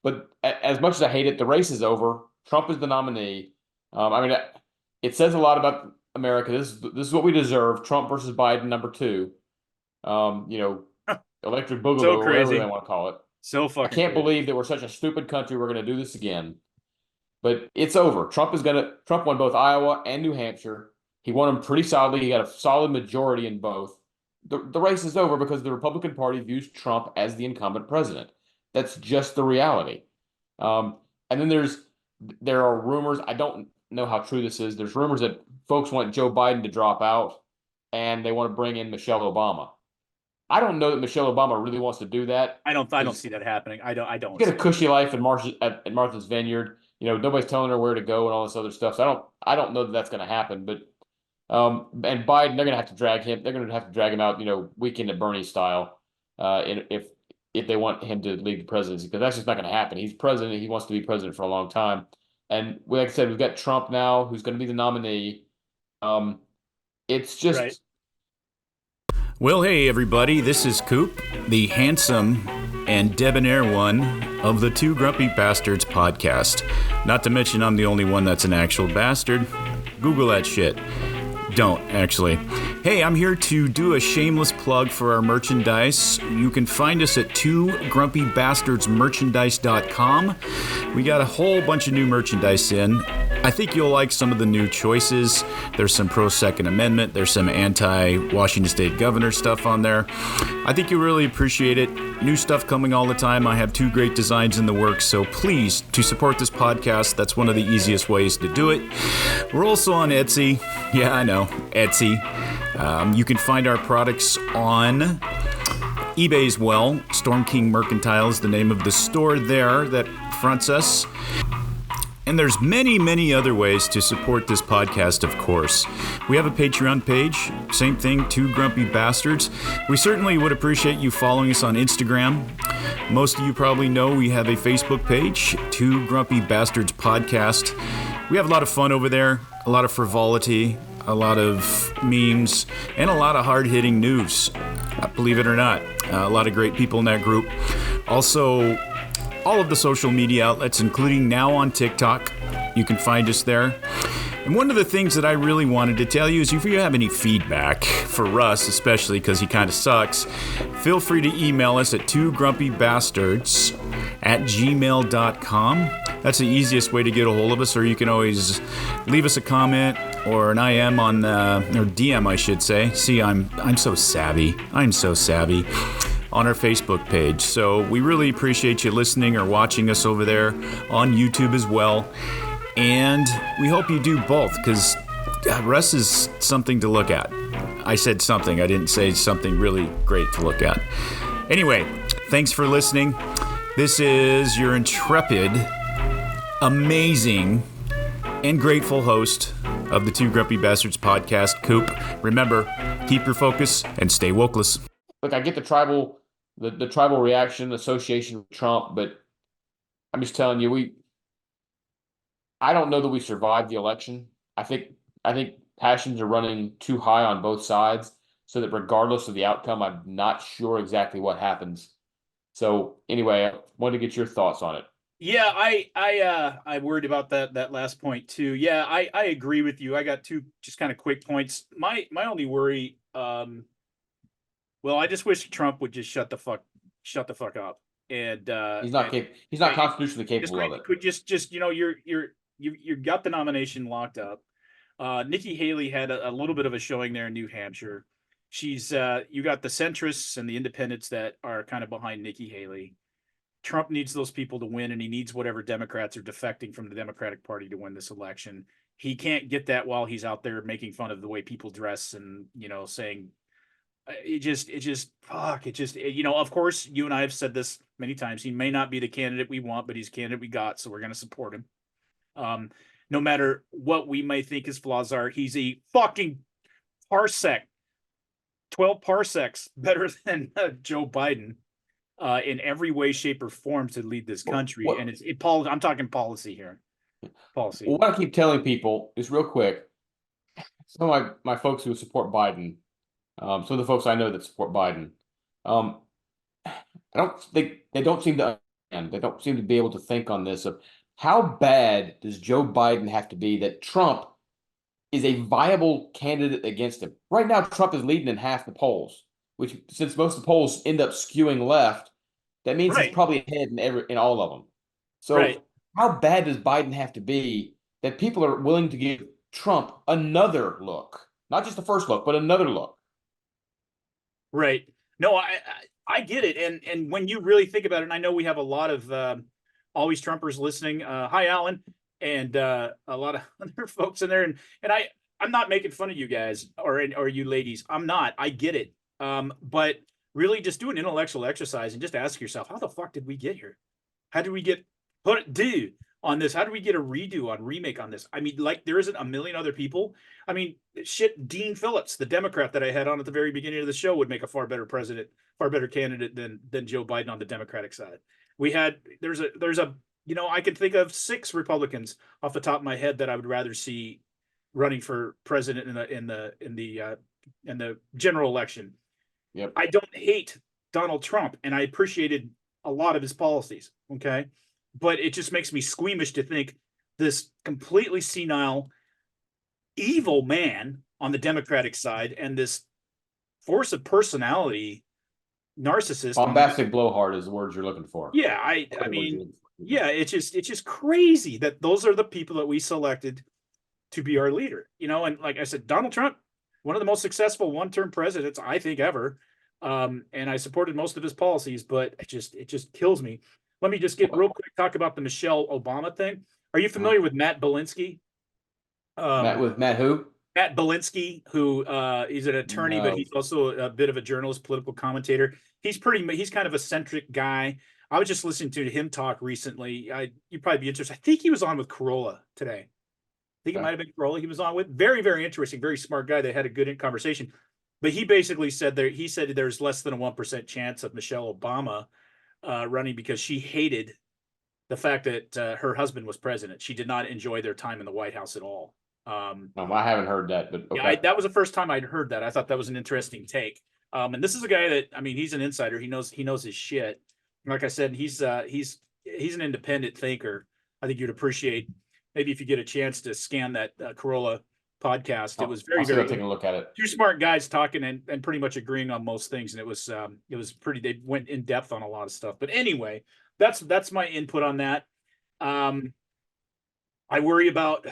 But as much as I hate it, the race is over. Trump is the nominee. It says a lot about America. This is what we deserve. Trump versus Biden, number 2. Electric boogaloo, So or crazy. whatever they want to call it. So I fucking can't crazy. believe that we're such a stupid country. We're going to do this again. But it's over. Trump won both Iowa and New Hampshire. He won them pretty solidly. He got a solid majority in both. The race is over because the Republican Party views Trump as the incumbent president. That's just the reality. And then there are rumors. I don't know how true this is. There's rumors that folks want Joe Biden to drop out and they want to bring in Michelle Obama. I don't know that Michelle Obama really wants to do that. I don't see that happening. I don't Get a cushy life in Martha's Vineyard. Nobody's telling her where to go and all this other stuff. So I don't know that that's going to happen. But and Biden, they're going to have to drag him. They're going to have to drag him out. Weekend at Bernie style. If they want him to lead the presidency, because that's just not going to happen. He's president. He wants to be president for a long time. And like I said, we've got Trump now, who's going to be the nominee. It's just. Right. Well, hey, everybody, this is Coop, the handsome and debonair one of the Two Grumpy Bastards podcast. Not to mention I'm the only one that's an actual bastard. Google that shit. Don't, actually. Hey, I'm here to do a shameless plug for our merchandise. You can find us at twogrumpybastardsmerchandise.com. We got a whole bunch of new merchandise in. I think you'll like some of the new choices. There's some pro-Second Amendment. There's some anti-Washington State Governor stuff on there. I think you'll really appreciate it. New stuff coming all the time. I have 2 great designs in the works, so please, to support this podcast, that's one of the easiest ways to do it. We're also on Etsy. Yeah, I know, Etsy. You can find our products on eBay as well. Storm King Mercantile is the name of the store there that fronts us. And there's many, many other ways to support this podcast, of course. We have a Patreon page, same thing, Two Grumpy Bastards. We certainly would appreciate you following us on Instagram. Most of you probably know we have a Facebook page, Two Grumpy Bastards Podcast. We have a lot of fun over there, a lot of frivolity, a lot of memes, and a lot of hard-hitting news, believe it or not. A lot of great people in that group. Also, all of the social media outlets, including now on TikTok. You can find us there. And one of the things that I really wanted to tell you is if you have any feedback for Russ, especially because he kind of sucks, feel free to email us at twogrumpybastards@gmail.com. That's the easiest way to get a hold of us, or you can always leave us a comment or an IM on, or DM, I should say. See, I'm so savvy. I'm so savvy. On our Facebook page. So we really appreciate you listening or watching us over there on YouTube as well. And we hope you do both, because Russ is something to look at. I said something. I didn't say something really great to look at. Anyway, thanks for listening. This is your intrepid, amazing, and grateful host of the Two Grumpy Bastards podcast, Coop. Remember, keep your focus and stay wokeless. Look, I get the tribal reaction, association with Trump, but I'm just telling you, I don't know that we survived the election. I think passions are running too high on both sides, so that regardless of the outcome, I'm not sure exactly what happens. So anyway, I wanted to get your thoughts on it. Yeah, I worried about that last point too. Yeah, I agree with you. I got 2 just kind of quick points. My only worry, well, I just wish Trump would just shut the fuck up. And he's not constitutionally capable of it. Could just you got the nomination locked up. Nikki Haley had a little bit of a showing there in New Hampshire. She's you got the centrists and the independents that are kind of behind Nikki Haley. Trump needs those people to win, and he needs whatever Democrats are defecting from the Democratic Party to win this election. He can't get that while he's out there making fun of the way people dress and saying. Of course, you and I have said this many times. He may not be the candidate we want, but he's the candidate we got, so we're going to support him. No matter what we may think his flaws are, he's a fucking 12 parsecs better than Joe Biden in every way, shape, or form to lead this country. And I'm talking policy here. Policy. Well, what I keep telling people is real quick. Some of my folks who support Biden. Some of the folks I know that support Biden, they don't seem to understand. They don't seem to be able to think on this of how bad does Joe Biden have to be that Trump is a viable candidate against him. Right now, Trump is leading in half the polls, which since most of the polls end up skewing left, That means he's Right. probably ahead in all of them. So Right. how bad does Biden have to be that people are willing to give Trump another look? Not just the first look, but another look. Right. No, I get it. And when you really think about it, and I know we have a lot of always Trumpers listening. Hi, Alan, and a lot of other folks in there. And I'm not making fun of you guys or you ladies. I'm not. I get it. But really, just do an intellectual exercise and just ask yourself, how the fuck did we get here? How did we get on this? How do we get a redo on remake on this? I mean, like there isn't a million other people. I mean, shit, Dean Phillips, the Democrat that I had on at the very beginning of the show, would make a far better president, far better candidate than Joe Biden on the Democratic side. There's a I can think of 6 Republicans off the top of my head that I would rather see running for president in the general election. Yep. I don't hate Donald Trump, and I appreciated a lot of his policies. Okay. But it just makes me squeamish to think this completely senile, evil man on the Democratic side and this force of personality narcissist. Bombastic blowhard is the words you're looking for. Yeah, I mean, yeah, it's just crazy that those are the people that we selected to be our leader. And like I said, Donald Trump, one of the most successful one-term presidents I think ever. And I supported most of his policies, but it just kills me. Let me just get real quick, talk about the Michelle Obama thing. Are you familiar with Matt Belinsky? Matt who? Matt Belinsky, who he's an attorney, but he's also a bit of a journalist, political commentator. He's kind of a centric guy. I was just listening to him talk recently. You'd probably be interested. I think he was on with Corolla today. I think it might have been Corolla he was on with. Very, very interesting, very smart guy. They had a good conversation. But he basically said there's less than a 1% chance of Michelle Obama running because she hated the fact that her husband was president. She did not enjoy their time in the White House at all. I haven't heard that, but okay. Yeah, that was the first time I'd heard that. I thought that was an interesting take. And this is a guy that, I mean, he's an insider. He knows his shit. Like I said, he's an independent thinker. I think you'd appreciate maybe if you get a chance to scan that Corolla podcast. It was very taking a look at it. 2 smart guys talking and pretty much agreeing on most things, and it was pretty. They went in depth on a lot of stuff. But anyway, that's my input on that. I worry about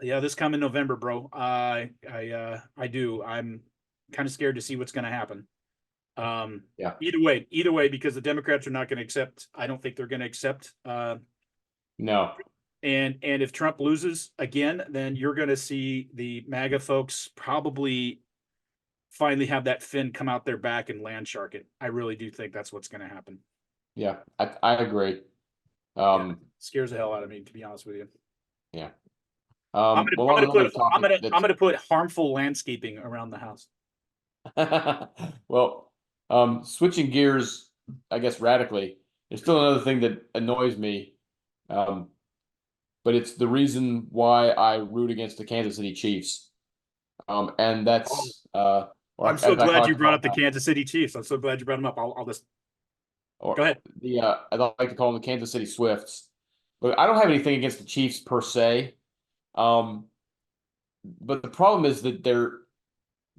this coming November, bro. I do. I'm kind of scared to see what's going to happen. Either way, because the Democrats are not going to accept. I don't think they're going to accept. No. And if Trump loses again, then you're going to see the MAGA folks probably finally have that fin come out their back and land shark it. I really do think that's what's going to happen. Yeah, I agree. Scares the hell out of me, to be honest with you. Yeah. I'm gonna put harmful landscaping around the house. Well, switching gears, I guess radically, there's still another thing that annoys me. But it's the reason why I root against the Kansas City Chiefs. And that's I'm so glad you brought up the Kansas City Chiefs. I'm so glad you brought them up. I'll just go ahead. I don't like to call them the Kansas City Swifts. But I don't have anything against the Chiefs per se. But the problem is that the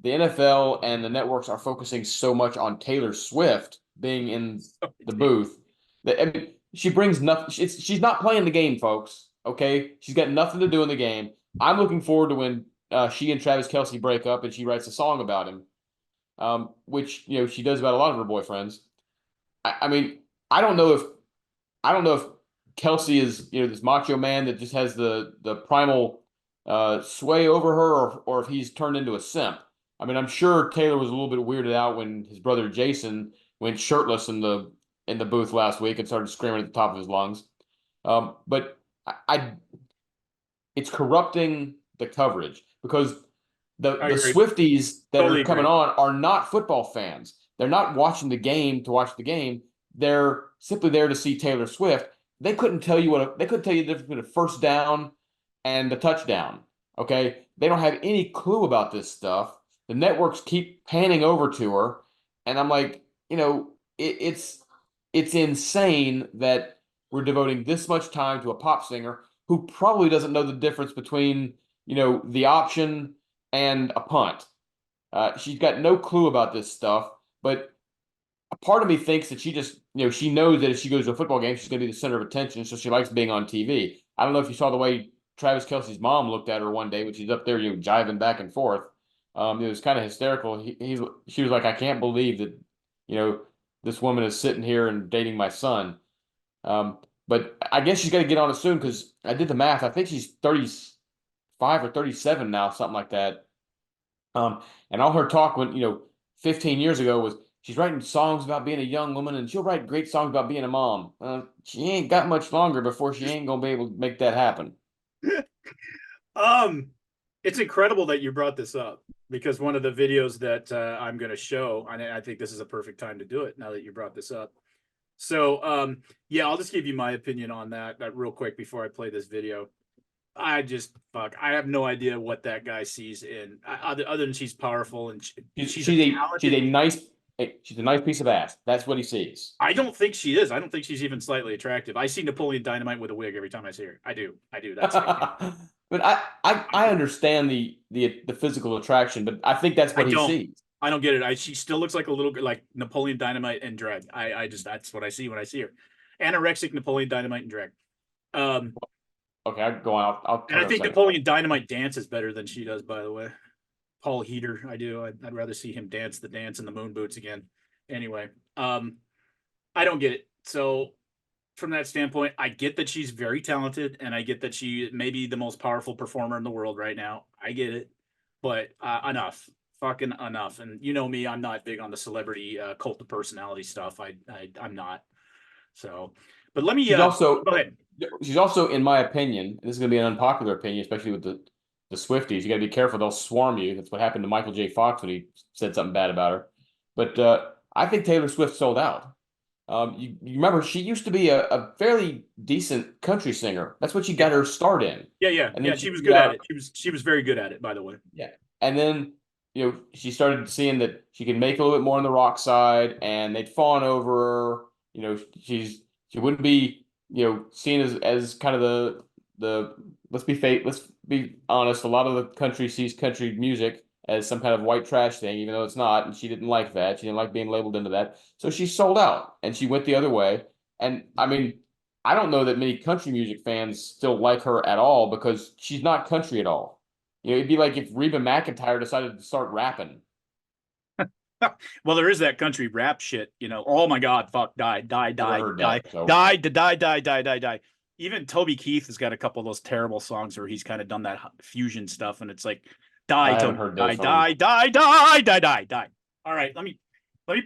NFL and the networks are focusing so much on Taylor Swift being in the booth that she brings nothing. She's not playing the game, folks. Okay, she's got nothing to do in the game. I'm looking forward to when she and Travis Kelce break up and she writes a song about him, which she does about a lot of her boyfriends. I mean, I don't know if Kelce is this macho man that just has the primal sway over her, or if he's turned into a simp. I mean, I'm sure Taylor was a little bit weirded out when his brother Jason went shirtless in the booth last week and started screaming at the top of his lungs. But it's corrupting the coverage because the Swifties that are coming on are not football fans. They're not watching the game to watch the game. They're simply there to see Taylor Swift. They couldn't tell you the difference between a first down and a touchdown. Okay, they don't have any clue about this stuff. The networks keep panning over to her, and I'm like, it's insane that we're devoting this much time to a pop singer who probably doesn't know the difference between, the option and a punt. She's got no clue about this stuff, but part of me thinks that she just, she knows that if she goes to a football game, she's going to be the center of attention, so she likes being on TV. I don't know if you saw the way Travis Kelce's mom looked at her one day when she's up there, jiving back and forth. It was kind of hysterical. She was like, I can't believe that, this woman is sitting here and dating my son. But I guess she's got to get on it soon because I did the math. I think she's 35 or 37 now, something like that. And all her talk when, 15 years ago was she's writing songs about being a young woman and she'll write great songs about being a mom. She ain't got much longer before she ain't going to be able to make that happen. It's incredible that you brought this up because one of the videos that I'm going to show, and I think this is a perfect time to do it now that you brought this up. So, yeah, I'll just give you my opinion on that real quick before I play this video. I have no idea what that guy sees in other than she's powerful and she's a nice piece of ass. That's what he sees. I don't think she is. I don't think she's even slightly attractive. I see Napoleon Dynamite with a wig every time I see her. I do. That's but I understand the physical attraction, but I think that's what he sees. I don't get it. She still looks like a little like Napoleon Dynamite and drag. I just that's what I see when I see her. Anorexic Napoleon Dynamite and drag. Okay, I'll go on. And I think Napoleon Dynamite dances better than she does, by the way. Paul Heater, I do. I'd rather see him dance the dance in the moon boots again. Anyway, I don't get it. So from that standpoint, I get that she's very talented and I get that she may be the most powerful performer in the world right now. I get it. But enough. Fucking enough. And you know me, I'm not big on the celebrity cult of personality stuff. I'm not. So, but let me go ahead. She's also, in my opinion, this is going to be an unpopular opinion, especially with the Swifties. You got to be careful; they'll swarm you. That's what happened to Michael J. Fox when he said something bad about her. But I think Taylor Swift sold out. You remember she used to be a fairly decent country singer. That's what she got her start in. Yeah. And then she was good at it. She was very good at it, by the way. Yeah, and then she started seeing that she could make a little bit more on the rock side, and they'd fawn over her. She wouldn't be seen as kind of the let's be honest, a lot of the country sees country music as some kind of white trash thing, even though it's not, and she didn't like that. She didn't like being labeled into that. So she sold out and she went the other way. And I mean, I don't know that many country music fans still like her at all because she's not country at all. It'd be like if Reba McEntire decided to start rapping. Well, there is that country rap shit, Oh my God, fuck, die. Even Toby Keith has got a couple of those terrible songs where he's kind of done that fusion stuff, and it's like, die. All right, let me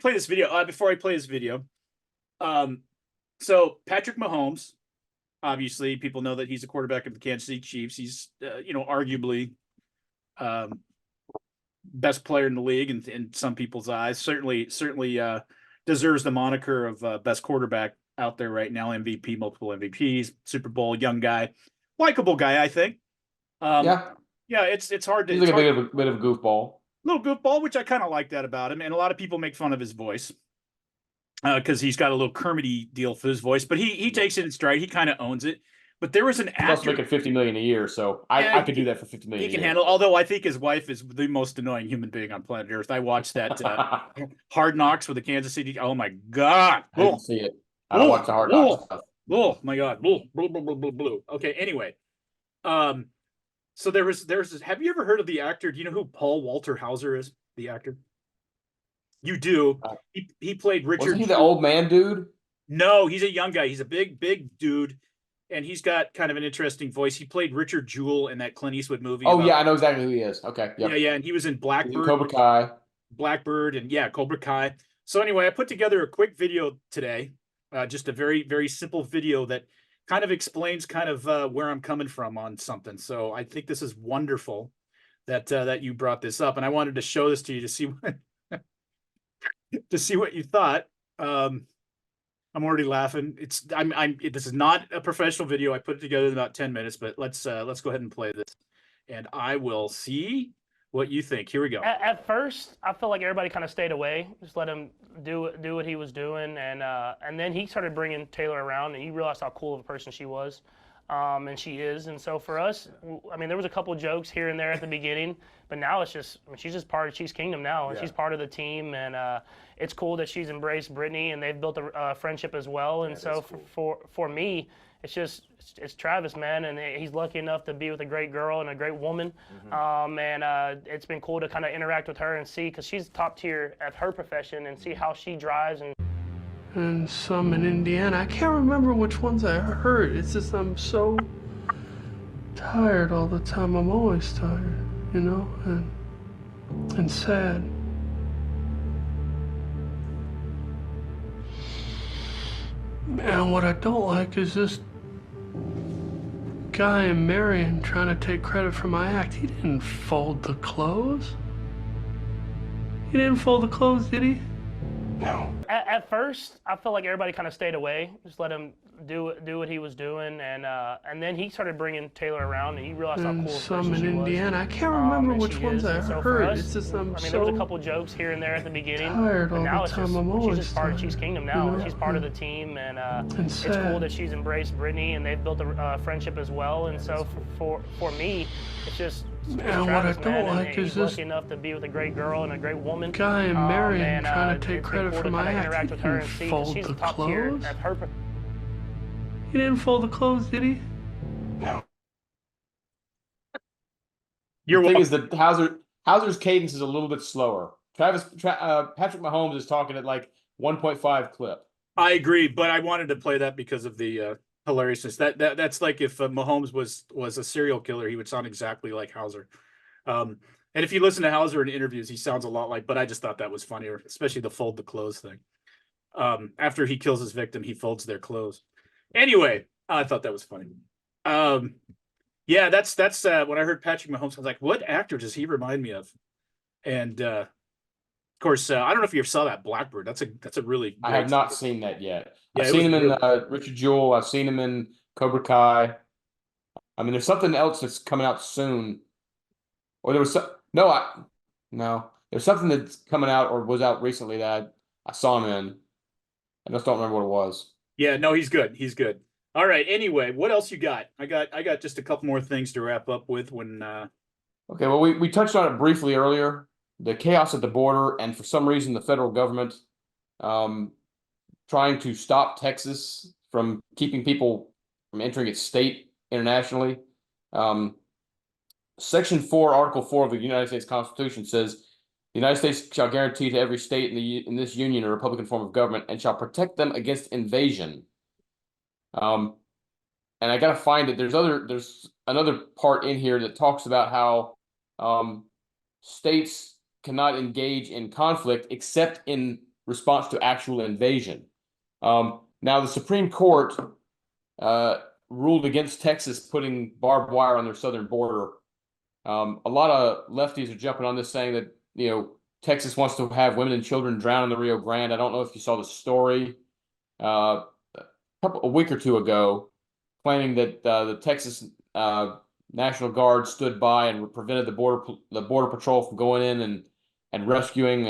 play this video. Before I play this video, so Patrick Mahomes, obviously, people know that he's a quarterback of the Kansas City Chiefs. He's, arguably, best player in the league in some people's eyes. Certainly deserves the moniker of best quarterback out there right now. MVP, multiple MVPs, Super Bowl, young guy, likable guy, I think. Yeah, it's hard to. He's like a bit of a goofball. Little goofball, which I kind of like that about him. And a lot of people make fun of his voice because he's got a little Kermity deal for his voice, but he takes it in stride. He kind of owns it. But there was an actor. He's also making $50 million a year, so I could do that for $50 million. He can handle. Although I think his wife is the most annoying human being on planet Earth. I watched that Hard Knocks with the Kansas City. Oh my God! I didn't see it. I don't watch the Hard Knocks stuff. Oh my God! Blue. Okay. Anyway, so there was this. Have you ever heard of the actor? Do you know who Paul Walter Hauser is? The actor. You do. He played Richard. Wasn't he the old man dude? No, he's a young guy. He's a big dude. And he's got kind of an interesting voice. He played Richard Jewell in that Clint Eastwood movie. Oh, yeah, I know exactly who he is. Okay. Yep. Yeah, and he was in Blackbird. Cobra Kai. Blackbird and, Cobra Kai. So anyway, I put together a quick video today, just a very, very simple video that kind of explains kind of where I'm coming from on something. So I think this is wonderful that you brought this up. And I wanted to show this to you to see what, to see what you thought. I'm already laughing. This is not a professional video. I put it together in about 10 minutes, but let's go ahead and play this, and I will see what you think. Here we go. At first, I felt like everybody kind of stayed away, just let him do what he was doing, and then he started bringing Taylor around, and you realized how cool of a person she was. And she is. And so for us, I mean, there was a couple jokes here and there at the beginning, but now it's just, I mean, she's just part of Chiefs Kingdom now, and she's part of the team. And it's cool that she's embraced Brittany, and they've built a friendship as well. And so for me, it's Travis, man, and he's lucky enough to be with a great girl and a great woman. And it's been cool to kind of interact with her and see, because she's top tier at her profession, and see how she drives. And some in Indiana. I can't remember which ones I heard. It's just I'm so tired all the time. I'm always tired, you know, and sad. And what I don't like is this guy I'm marrying trying to take credit for my act. He didn't fold the clothes. He didn't fold the clothes, did he? No. At first, I felt like everybody kind of stayed away, just let him do what he was doing, and then he started bringing Taylor around, and he realized how cool some in Indiana. I can't remember which ones I heard. It's just I'm there was a couple jokes here and there at the beginning, tired but all now the it's time. just I'm always she's just part of tired, Chiefs Kingdom now, you know? and she's part of the team, and it's sad. cool that she's embraced Brittany, and they've built a friendship as well. And so for me, it's just. And what I don't like is this lucky enough to be with a great girl and a great woman. guy I'm marrying trying to take it's credit cool for to my kinda act. interact He with her and didn't see, 'cause fold she's the top tier clothes. at her. He didn't fold the clothes, did he? The You're thing welcome. is that Hauser's cadence is a little bit slower. Patrick Mahomes is talking at like 1.5 clip. I agree, but I wanted to play that because of the hilariousness. That's like if Mahomes was a serial killer, he would sound exactly like Hauser. And if you listen to Hauser in interviews, he sounds a lot like. But I just thought that was funnier, especially the fold the clothes thing. After he kills his victim, he folds their clothes. Anyway, I thought that was funny. Yeah, that's when I heard Patrick Mahomes, I was like, what actor does he remind me of? And of course, I don't know if you ever saw that Blackbird. That's a really I great have not seen that yet. Yeah, I've it seen was him in really Richard Jewell. I've seen him in Cobra Kai. I mean, there's something else that's coming out soon. Or there was no. There's something that's coming out or was out recently that I saw him in. I just don't remember what it was. Yeah, no, he's good. He's good. All right. Anyway, what else you got? I got just a couple more things to wrap up with when Okay, well, we touched on it briefly earlier. The chaos at the border, and for some reason, the federal government trying to stop Texas from keeping people from entering its state internationally. Section 4, Article 4 of the United States Constitution says, the United States shall guarantee to every state in this union a republican form of government and shall protect them against invasion. And I got to find it. There's another part in here that talks about how states cannot engage in conflict except in response to actual invasion. Now, the Supreme Court ruled against Texas putting barbed wire on their southern border. A lot of lefties are jumping on this, saying that Texas wants to have women and children drown in the Rio Grande. I don't know if you saw the story a week or two ago, claiming that the Texas National Guard stood by and prevented the border patrol from going in and rescuing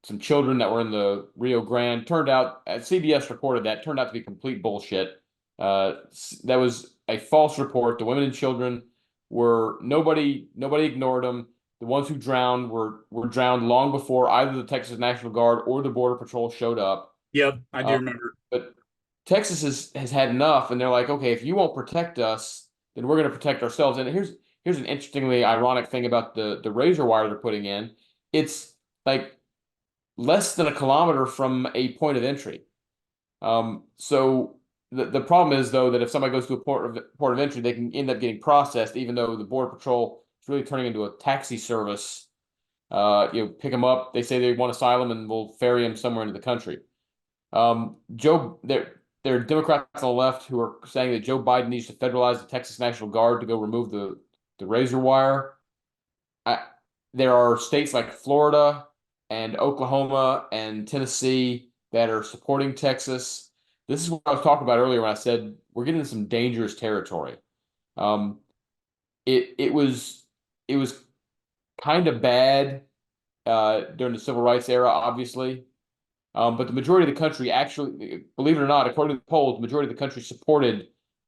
some children that were in the Rio Grande. Turned out, CBS reported that, turned out to be complete bullshit. That was a false report. The women and children were nobody ignored them. The ones who drowned were drowned long before either the Texas National Guard or the Border Patrol showed up. Yep, I do remember. But Texas has had enough, and they're like, okay, if you won't protect us, then we're going to protect ourselves. And here's an interestingly ironic thing about the razor wire they're putting in. It's like less than a kilometer from a point of entry. So the problem is, though, that if somebody goes to a port of entry, they can end up getting processed, even though the Border Patrol is really turning into a taxi service. Pick them up. They say they want asylum, and we'll ferry them somewhere into the country. There are Democrats on the left who are saying that Joe Biden needs to federalize the Texas National Guard to go remove the razor wire. There are states like Florida and Oklahoma and Tennessee that are supporting Texas. This is what I was talking about earlier when I said we're getting into some dangerous territory. It was kind of bad during the civil rights era, obviously. But the majority of the country actually, believe it or not, according to the polls, the majority of the country supported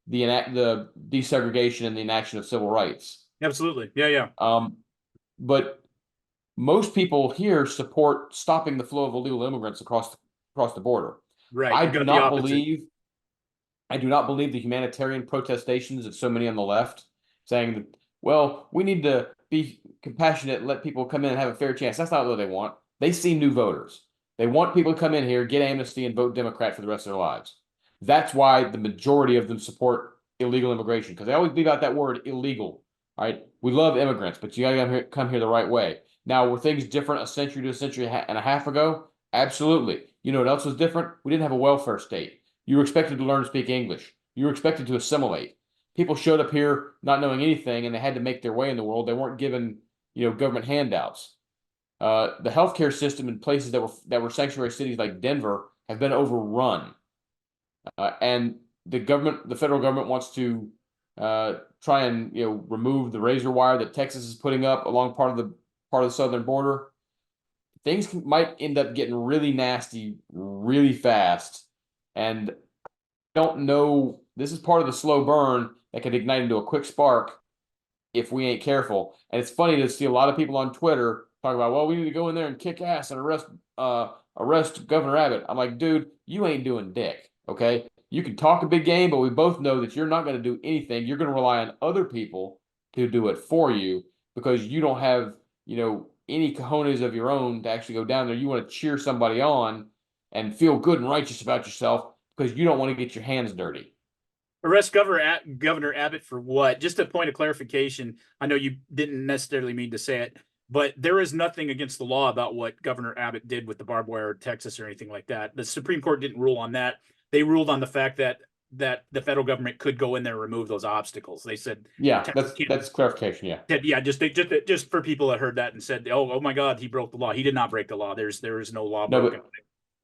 the desegregation and the enaction of civil rights. Absolutely. Yeah. But most people here support stopping the flow of illegal immigrants across the border. Right. I do not believe the humanitarian protestations of so many on the left saying that, well, we need to be compassionate and let people come in and have a fair chance. That's not what they want. They see new voters. They want people to come in here, get amnesty, and vote Democrat for the rest of their lives. That's why the majority of them support illegal immigration, because they always leave out that word illegal. All right. We love immigrants, but you got to come here the right way. Now, were things different a century to a century and a half ago? Absolutely. You know what else was different? We didn't have a welfare state. You were expected to learn to speak English. You were expected to assimilate. People showed up here not knowing anything, and they had to make their way in the world. They weren't given, government handouts. The healthcare system in places that were sanctuary cities like Denver have been overrun, and the federal government wants to try and remove the razor wire that Texas is putting up along part of the southern border. Things might end up getting really nasty really fast, and I don't know. This is part of the slow burn that could ignite into a quick spark if we ain't careful. And it's funny to see a lot of people on Twitter talk about, well, we need to go in there and kick ass and arrest Governor Abbott. I'm like, dude, you ain't doing dick, okay? You can talk a big game, but we both know that you're not going to do anything. You're going to rely on other people to do it for you because you don't have, any cojones of your own to actually go down there. You want to cheer somebody on and feel good and righteous about yourself because you don't want to get your hands dirty. Arrest Governor Abbott for what? Just a point of clarification. I know you didn't necessarily mean to say it, but there is nothing against the law about what Governor Abbott did with the barbed wire in Texas or anything like that. The Supreme Court didn't rule on that. They ruled on the fact that the federal government could go in there and remove those obstacles. They said, yeah, that's clarification. Yeah, just for people that heard that and said, oh my God, he broke the law. He did not break the law. There is no law broken.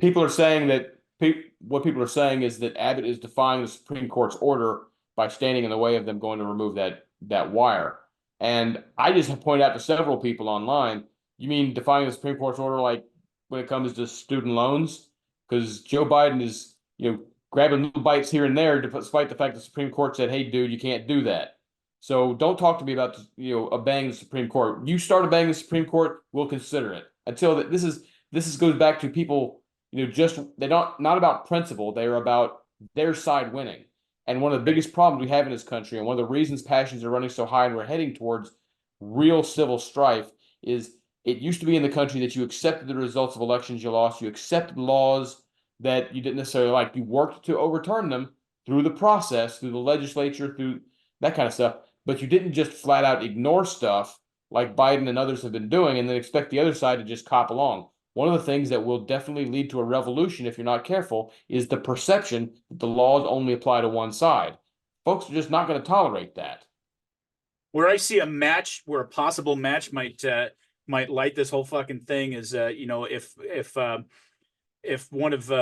People are saying that what people are saying is that Abbott is defying the Supreme Court's order by standing in the way of them going to remove that wire. And I just have pointed out to several people online, you mean defying the Supreme Court's order like when it comes to student loans? Because Joe Biden is, grabbing little bites here and there despite the fact the Supreme Court said, hey, dude, you can't do that. So don't talk to me about, obeying the Supreme Court. You start obeying the Supreme Court, we'll consider it. Until that, this goes back to people, they're not about principle. They're about their side winning. And one of the biggest problems we have in this country, and one of the reasons passions are running so high and we're heading towards real civil strife, is it used to be in the country that you accepted the results of elections you lost. You accepted laws that you didn't necessarily like. You worked to overturn them through the process, through the legislature, through that kind of stuff. But you didn't just flat out ignore stuff like Biden and others have been doing and then expect the other side to just cop along. One of the things that will definitely lead to a revolution if you're not careful is the perception that the laws only apply to one side. Folks are just not going to tolerate that. Where I see where a possible match might light this whole fucking thing is, if one of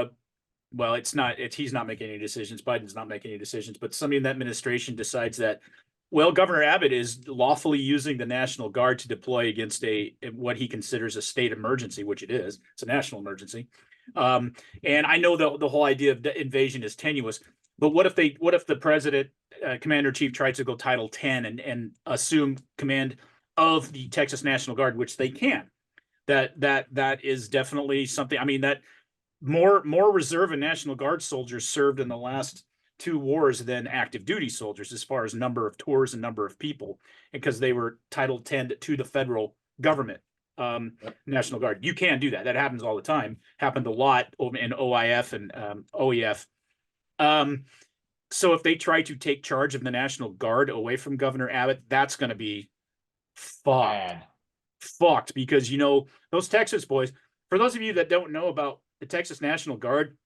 he's not making any decisions, Biden's not making any decisions, but somebody in that administration decides that, well, Governor Abbott is lawfully using the National Guard to deploy against what he considers a state emergency, which it is. It's a national emergency. And I know the whole idea of invasion is tenuous, but what if the president, commander-in-chief, tries to go Title 10 and assume command of the Texas National Guard, which they can? That is definitely something. I mean, that more Reserve and National Guard soldiers served in the last 2 wars than active duty soldiers as far as number of tours and number of people, because they were Title 10 to the federal government. National Guard, you can do that. That happens all the time. Happened a lot in OIF and OEF. So if they try to take charge of the National Guard away from Governor Abbott, that's going to be fucked, because those Texas boys. For those of you that don't know about the Texas National Guard,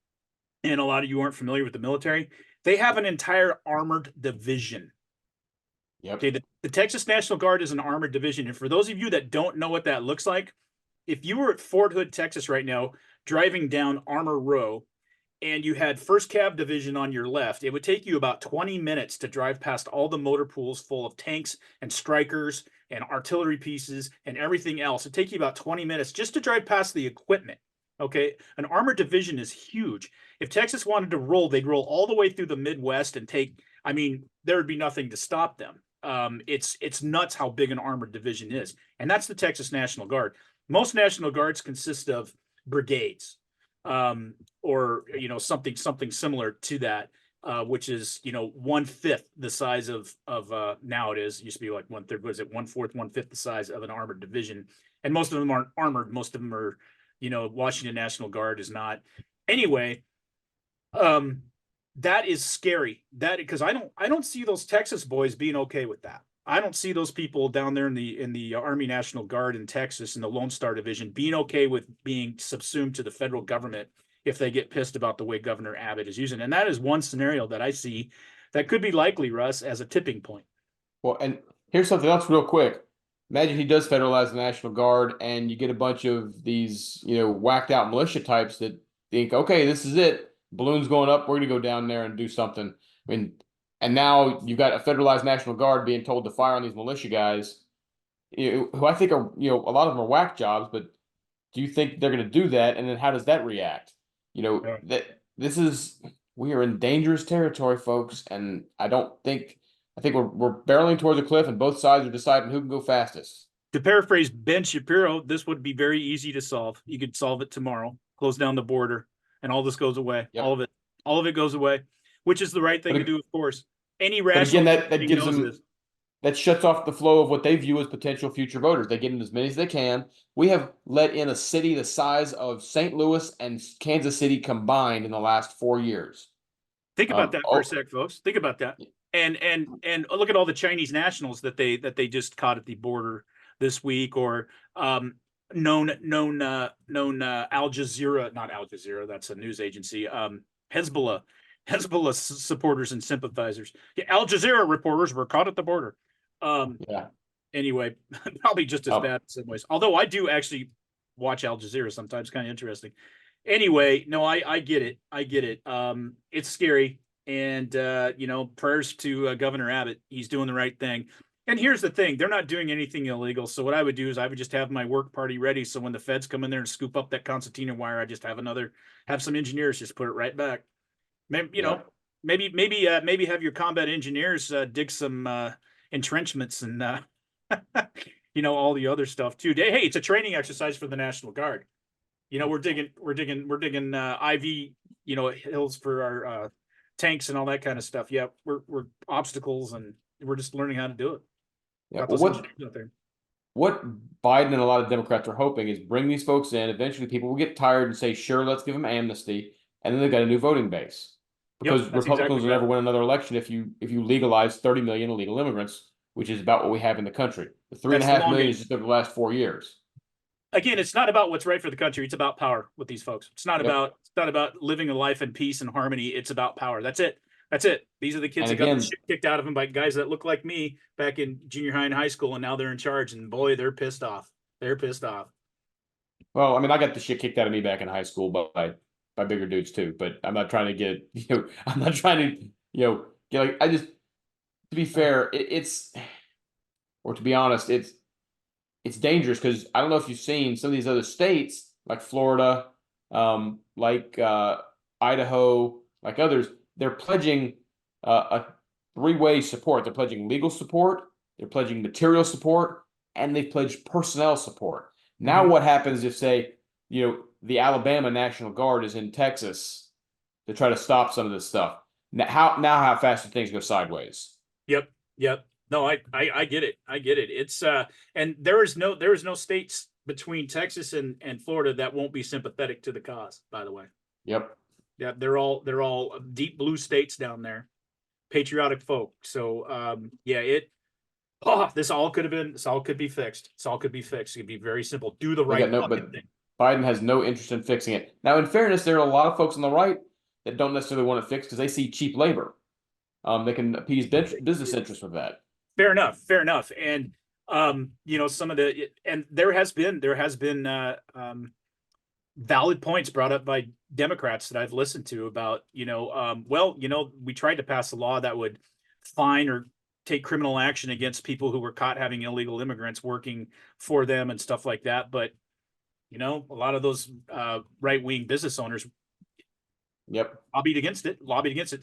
and a lot of you aren't familiar with the military, they have an entire armored division. Yep. Okay, the Texas National Guard is an armored division. And for those of you that don't know what that looks like, if you were at Fort Hood, Texas right now, driving down Armor Row, and you had 1st Cav Division on your left, it would take you about 20 minutes to drive past all the motor pools full of tanks and strikers and artillery pieces and everything else. It'd take you about 20 minutes just to drive past the equipment. Okay, an armored division is huge. If Texas wanted to roll, they'd roll all the way through the Midwest and take I mean, there would be nothing to stop them. It's nuts how big an armored division is, and that's the Texas National Guard. Most National Guards consist of brigades, or something similar to that, which is 1/5 the size of now it used to be like 1/3. What is it? 1/4, 1/5 the size of an armored division, and most of them aren't armored. Most of them are, Washington National Guard is not. Anyway, that is scary. That because I don't see those Texas boys being okay with that. I don't see those people down there in the Army National Guard in Texas in the Lone Star Division being okay with being subsumed to the federal government if they get pissed about the way Governor Abbott is using. And that is one scenario that I see that could be likely, Russ, as a tipping point. Well, and here's something else real quick. Imagine he does federalize the National Guard and you get a bunch of these, whacked out militia types that think, okay, this is it. Balloon's going up. We're going to go down there and do something. I mean, and now you've got a federalized National Guard being told to fire on these militia guys, who I think are, a lot of them are whack jobs, but do you think they're going to do that? And then how does that react? We are in dangerous territory, folks. And I think we're barreling towards a cliff and both sides are deciding who can go fastest. To paraphrase Ben Shapiro, this would be very easy to solve. You could solve it tomorrow, close down the border, and all this goes away. Yep. All of it goes away, which is the right thing to do, of course. Any rational that gives them that shuts off the flow of what they view as potential future voters. They get in as many as they can. We have let in a city the size of St. Louis and Kansas City combined in the last 4 years. Think about that for a sec, folks. Think about that. And look at all the Chinese nationals that they just caught at the border this week, or known Al Jazeera, not Al Jazeera, that's a news agency. Hezbollah supporters and sympathizers. Yeah, Al Jazeera reporters were caught at the border. Anyway, probably just as bad in some ways. Although I do actually watch Al Jazeera sometimes, kind of interesting. Anyway, no, I get it. It's scary. And, prayers to Governor Abbott. He's doing the right thing. And here's the thing. They're not doing anything illegal. So what I would do is I would just have my work party ready. So when the feds come in there and scoop up that concertina wire, I just have some engineers just put it right back. Maybe, maybe have your combat engineers dig some entrenchments and, all the other stuff too. Hey, it's a training exercise for the National Guard. We're digging IV, hills for our tanks and all that kind of stuff. Yeah, we're obstacles and we're just learning how to do it. Yeah, what Biden and a lot of Democrats are hoping is bring these folks in. Eventually, people will get tired and say, "Sure, let's give them amnesty," and then they've got a new voting base. Because Republicans will never win another election if you legalize 30 million illegal immigrants, which is about what we have in the country. The 3.5 million is just over the last 4 years. Again, it's not about what's right for the country. It's about power with these folks. It's not about living a life in peace and harmony. It's about power. That's it. These are the kids that got the shit kicked out of them by guys that look like me back in junior high and high school, and now they're in charge. And boy, they're pissed off. Well, I mean, I got the shit kicked out of me back in high school by bigger dudes too. But I'm not trying to get get like, to be fair, to be honest, it's dangerous because I don't know if you've seen some of these other states like Florida, like Idaho, like others. They're pledging a three-way support. They're pledging legal support, they're pledging material support, and they've pledged personnel support. Now, what happens if, say, the Alabama National Guard is in Texas to try to stop some of this stuff? How fast do things go sideways? Yep. No, I get it. It's and there is no states between Texas and Florida that won't be sympathetic to the cause, by the way. Yep. Yeah, they're all deep blue states down there, patriotic folk. So this all could be fixed. It could be very simple. Do the right thing. Biden has no interest in fixing it. Now, in fairness, there are a lot of folks on the right that don't necessarily want it fixed because they see cheap labor. They can appease business interests with that. Fair enough. And some of there has been valid points brought up by Democrats that I've listened to about, we tried to pass a law that would fine or take criminal action against people who were caught having illegal immigrants working for them and stuff like that. But, a lot of those right-wing business owners lobbied against it.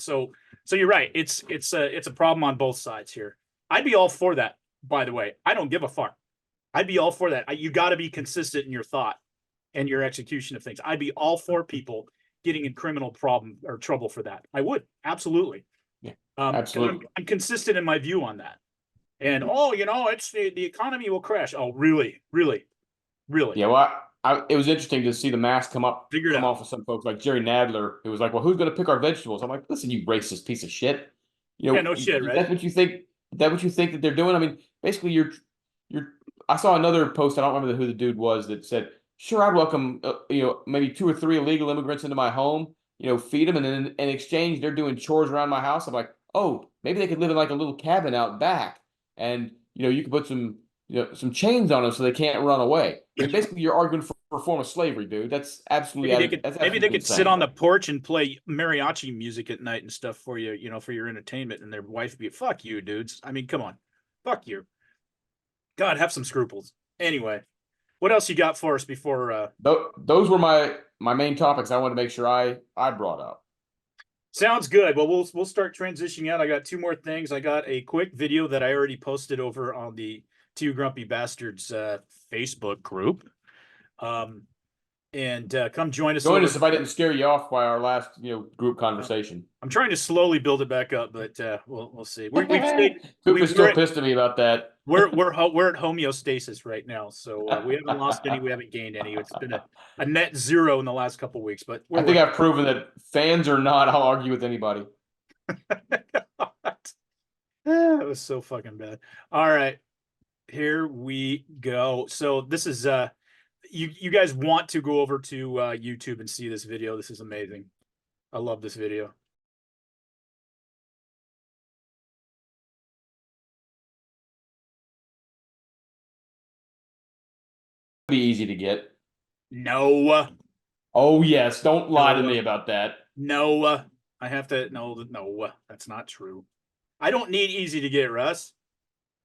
So So you're right. It's a problem on both sides here. I'd be all for that. By the way, I don't give a fuck. I'd be all for that. You got to be consistent in your thought and your execution of things. I'd be all for people getting in criminal problem or trouble for that. I would absolutely. Yeah, 'Cause absolutely. I'm consistent in my view on that. And it's the economy will crash. Oh, really? Yeah, well, it was interesting to see the mask come off out. of some folks like Jerry Nadler, who was like, "Well, who's going to pick our vegetables?" I'm like, "Listen, you racist piece of shit. Yeah, no shit, right? That's what you think. That what you think that they're doing? I mean, basically, you're. I saw another post. I don't remember who the dude was that said, "Sure, I'd welcome maybe 2 or 3 illegal immigrants into my home. Feed them, and then in exchange, they're doing chores around my house." I'm like, "Oh, maybe they could live in like a little cabin out back, and you could put some chains on them so they can't run away." I mean, basically, you're arguing for a form of slavery, dude. That's absolutely maybe they could insane. sit on the porch and play mariachi music at night and stuff for you, for your entertainment, and their wife would be, "Fuck you, dudes." I mean, come on, fuck you. God, have some scruples. Anyway, what else you got for us before? Those were my main topics. I wanted to make sure I brought up. Sounds good. Well, we'll start transitioning out. I got 2 more things. I got a quick video that I already posted over on the Two Grumpy Bastards Facebook group. And come join us. Join us if I didn't scare you off by our last group conversation. I'm trying to slowly build it back up, but we'll see. We've still pissed at me about that. We're at homeostasis right now, so we haven't lost any, we haven't gained any. It's been a net 0 in the last couple of weeks, but I think I've proven that fans or not, I'll argue with anybody. That was so fucking bad. All right, here we go. So this is you guys want to go over to YouTube and see this video. This is amazing. I love this video. Be easy to get. No. Oh yes, don't lie to me about that. No, I have to. No, that's not true. I don't need easy to get, Russ.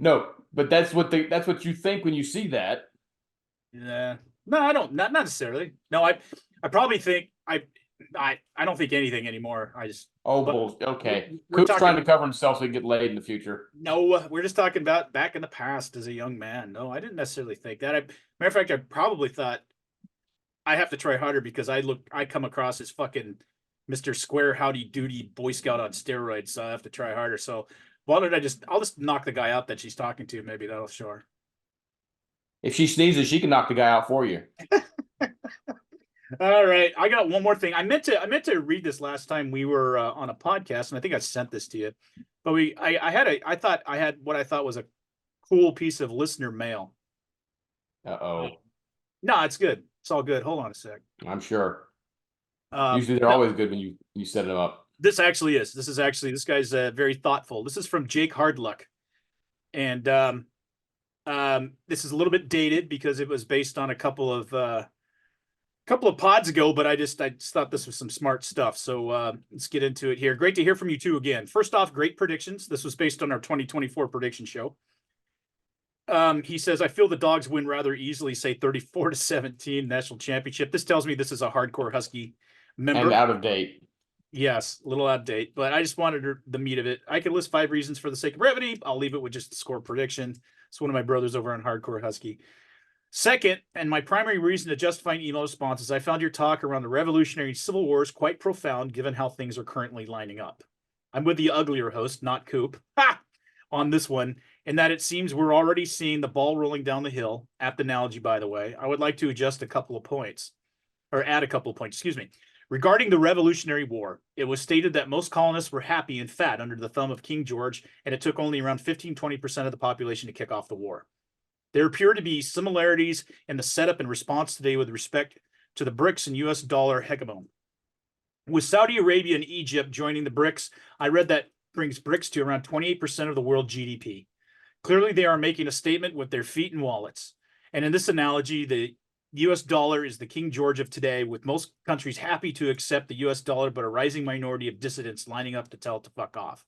No, but that's what you think when you see that. Yeah. No, I don't. Not necessarily. No, I probably think I don't think anything anymore. I just. Okay. Coop's trying to cover himself so he can get laid in the future. No, we're just talking about back in the past as a young man. No, I didn't necessarily think that. Matter of fact, I probably thought I have to try harder because I come across as fucking Mr. Square Howdy Doody Boy Scout on steroids, so I have to try harder. So why don't I'll just knock the guy out that she's talking to. Maybe that'll show her. If she sneezes, she can knock the guy out for you. All right, I got one more thing. I meant to read this last time we were on a podcast, and I think I sent this to you. But I thought I had what I thought was a cool piece of listener mail. Uh-oh. No, it's good. It's all good. Hold on a sec. I'm sure. Usually they're always good when you set them up. This actually is. This guy's very thoughtful. This is from Jake Hardluck, and this is a little bit dated because it was based on a couple of pods ago. But I just thought this was some smart stuff. So let's get into it here. Great to hear from you two again. First off, great predictions. This was based on our 2024 prediction show. He says, I feel the Dogs win rather easily, say 34-17 national championship. This tells me this is a hardcore Husky member. And out of date. Yes, a little out of date, but I just wanted the meat of it. I could list 5 reasons for the sake of brevity. I'll leave it with just the score prediction. It's one of my brothers over on Hardcore Husky. Second, and my primary reason to justify an email response is I found your talk around the Revolutionary Civil Wars quite profound given how things are currently lining up. I'm with the uglier host, not Coop, on this one, in that it seems we're already seeing the ball rolling down the hill. Apt analogy, by the way. I would like to adjust a couple of points, or add a couple of points, excuse me. Regarding the Revolutionary War, it was stated that most colonists were happy and fat under the thumb of King George, and it took only around 15-20% of the population to kick off the war. There appear to be similarities in the setup and response today with respect to the BRICS and US dollar hegemon. With Saudi Arabia and Egypt joining the BRICS, I read that brings BRICS to around 28% of the world GDP. Clearly, they are making a statement with their feet and wallets. And in this analogy, the US dollar is the King George of today, with most countries happy to accept the US dollar, but a rising minority of dissidents lining up to tell it to fuck off.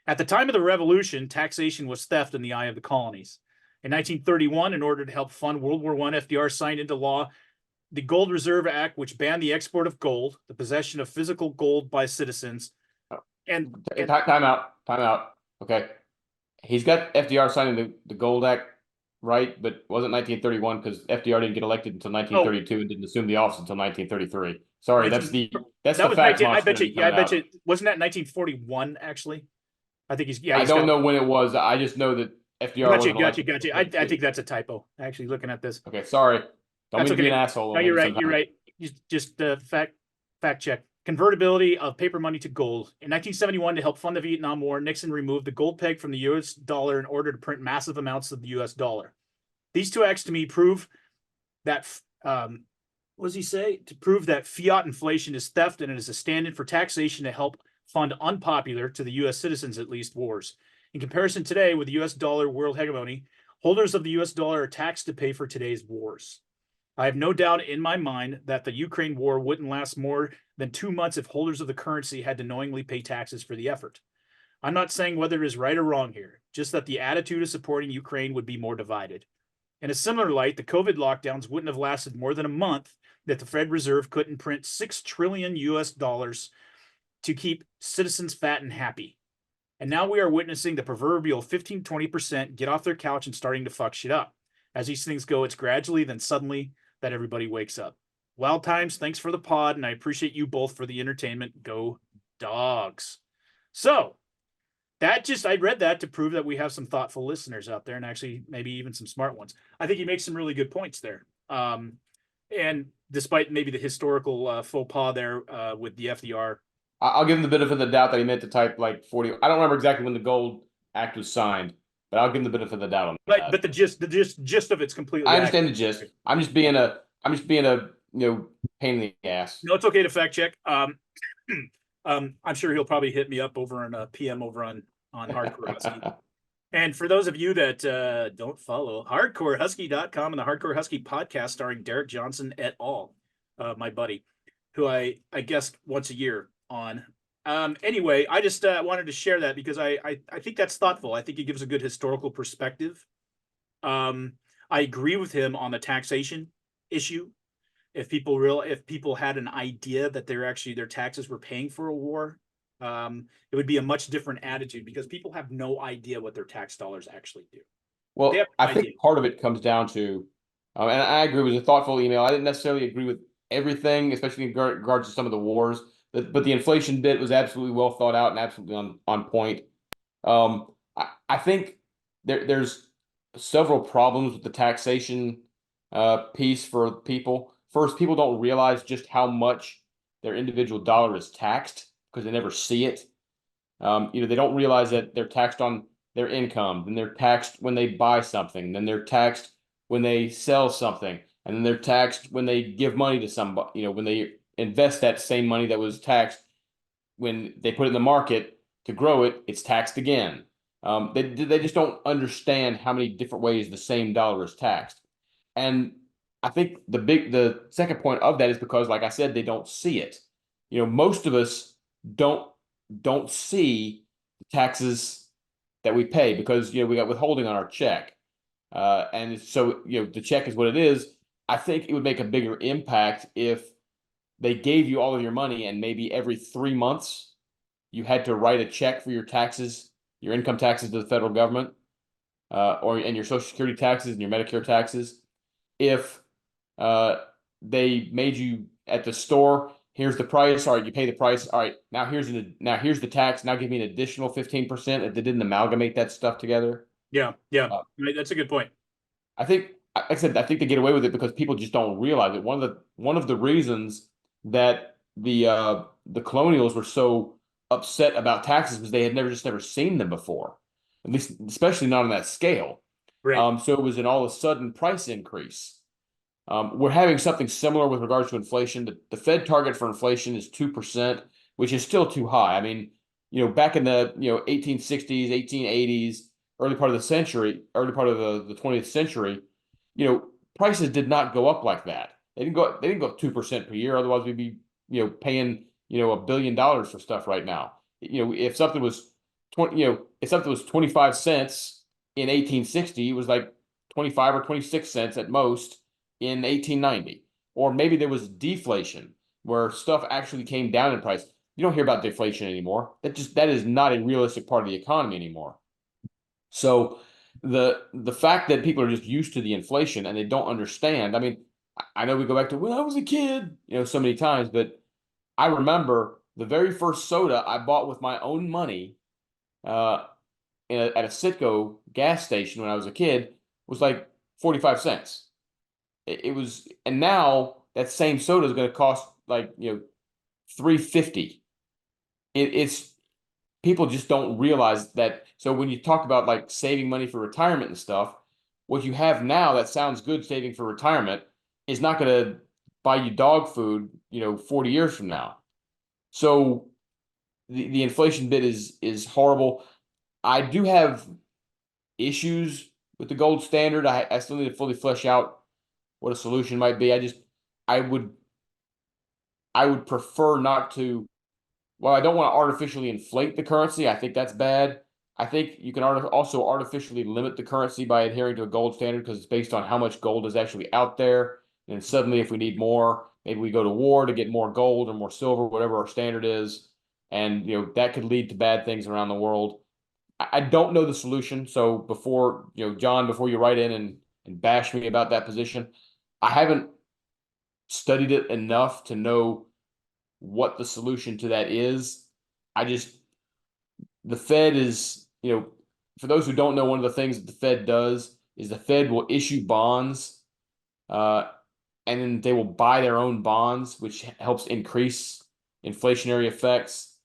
At the time of the revolution, taxation was theft in the eye of the colonies. In 1931, in order to help fund World War I, FDR signed into law the Gold Reserve Act, which banned the export of gold, the possession of physical gold by citizens, And Time out. Time out. Okay. He's got FDR signing the Gold Act, right? But wasn't 1931 because FDR didn't get elected until 1932 and didn't assume the office until 1933. Sorry, that's the fact I bet you. Yeah, I bet out. you. Wasn't that 1941 actually? I think he's. Yeah, I don't know when it was. I just know that FDR wasn't elected. Got you. I think that's a typo. Actually, looking at this. Okay, sorry. Don't That's mean to be okay. an asshole. No, you're right. Sometimes. You're right. Just fact check. Convertibility of paper money to gold. In 1971, to help fund the Vietnam War, Nixon removed the gold peg from the U.S. dollar in order to print massive amounts of the U.S. dollar. These two acts to me prove that, what does he say? To prove that fiat inflation is theft and it is a stand-in for taxation to help fund unpopular, to the U.S. citizens at least, wars. In comparison today, with the U.S. dollar world hegemony, holders of the U.S. dollar are taxed to pay for today's wars. I have no doubt in my mind that the Ukraine war wouldn't last more than 2 months if holders of the currency had to knowingly pay taxes for the effort. I'm not saying whether it is right or wrong here, just that the attitude of supporting Ukraine would be more divided. In a similar light, the COVID lockdowns wouldn't have lasted more than a month that the Fed Reserve couldn't print 6 trillion US dollars to keep citizens fat and happy. And now we are witnessing the proverbial 15-20% get off their couch and starting to fuck shit up. As these things go, it's gradually, then suddenly, that everybody wakes up. Wild times, thanks for the pod, and I appreciate you both for the entertainment. Go Dogs. So, I read that to prove that we have some thoughtful listeners out there, and actually maybe even some smart ones. I think he makes some really good points there. And despite maybe the historical faux pas there with the FDR. I'll give him the benefit of the doubt that he meant to type like 40. I don't remember exactly when the Gold Act was signed, but I'll give him the benefit of the doubt on that. But the gist of it's completely. I understand the gist. I'm just being a pain in the ass. No, it's okay to fact check. I'm sure he'll probably hit me up over on PM over on Hardcore Husky. And for those of you that don't follow, hardcorehusky.com and the Hardcore Husky podcast starring Derek Johnson et al., my buddy, who I guest once a year on. Anyway, I just wanted to share that because I think that's thoughtful. I think it gives a good historical perspective. I agree with him on the taxation issue. If people had an idea that their taxes were paying for a war, it would be a much different attitude because people have no idea what their tax dollars actually do. Well, I think part of it comes down to, and I agree, it was a thoughtful email. I didn't necessarily agree with everything, especially in regards to some of the wars, but the inflation bit was absolutely well thought out and absolutely on point. I think there's several problems with the taxation piece for people. First, people don't realize just how much their individual dollar is taxed because they never see it. They don't realize that they're taxed on their income, then they're taxed when they buy something, then they're taxed when they sell something, and then they're taxed when they give money to somebody, when they invest that same money that was taxed when they put it in the market to grow it, it's taxed again. They just don't understand how many different ways the same dollar is taxed. And I think the second point of that is because, like I said, they don't see it. Most of us don't see the taxes that we pay because we got withholding on our check, and so the check is what it is. I think it would make a bigger impact if they gave you all of your money and maybe every 3 months you had to write a check for your taxes, your income taxes to the federal government, and your Social Security taxes and your Medicare taxes. If they made you at the store, here's the price. All right, you pay the price. All right, now here's the tax. Now give me an additional 15% if they didn't amalgamate that stuff together. Yeah, that's a good point. I think, like I said, I think they get away with it because people just don't realize it. One of the reasons that the colonials were so upset about taxes was they had never seen them before, at least especially not on that scale. Right. So it was an all of a sudden price increase. We're having something similar with regards to inflation. The Fed target for inflation is 2%, which is still too high. I mean, back in the 1860s, 1880s, early part of the 20th century, prices did not go up like that. They didn't go 2% per year. Otherwise, we'd be paying $1 billion for stuff right now. If something was 25 cents in 1860, it was like 25 or 26 cents at most in 1890. Or maybe there was deflation where stuff actually came down in price. You don't hear about deflation anymore. That is not a realistic part of the economy anymore. So the fact that people are just used to the inflation and they don't understand. I mean, I know we go back to when I was a kid, so many times, but I remember the very first soda I bought with my own money at a Citgo gas station when I was a kid was like 45 cents. It was, and now that same soda is going to cost like, $3.50. It's people just don't realize that. So when you talk about like saving money for retirement and stuff, what you have now that sounds good saving for retirement is not going to buy you dog food, 40 years from now. So the inflation bit is horrible. I do have issues with the gold standard. I still need to fully flesh out what a solution might be. I would prefer not to. Well, I don't want to artificially inflate the currency. I think that's bad. I think you can also artificially limit the currency by adhering to a gold standard because it's based on how much gold is actually out there. And suddenly, if we need more, maybe we go to war to get more gold or more silver, whatever our standard is. And that could lead to bad things around the world. I don't know the solution. So before, John, before you write in and bash me about that position, I haven't studied it enough to know what the solution to that is. The Fed is, for those who don't know, one of the things that the Fed does is the Fed will issue bonds, and then they will buy their own bonds, which helps increase inflationary effects.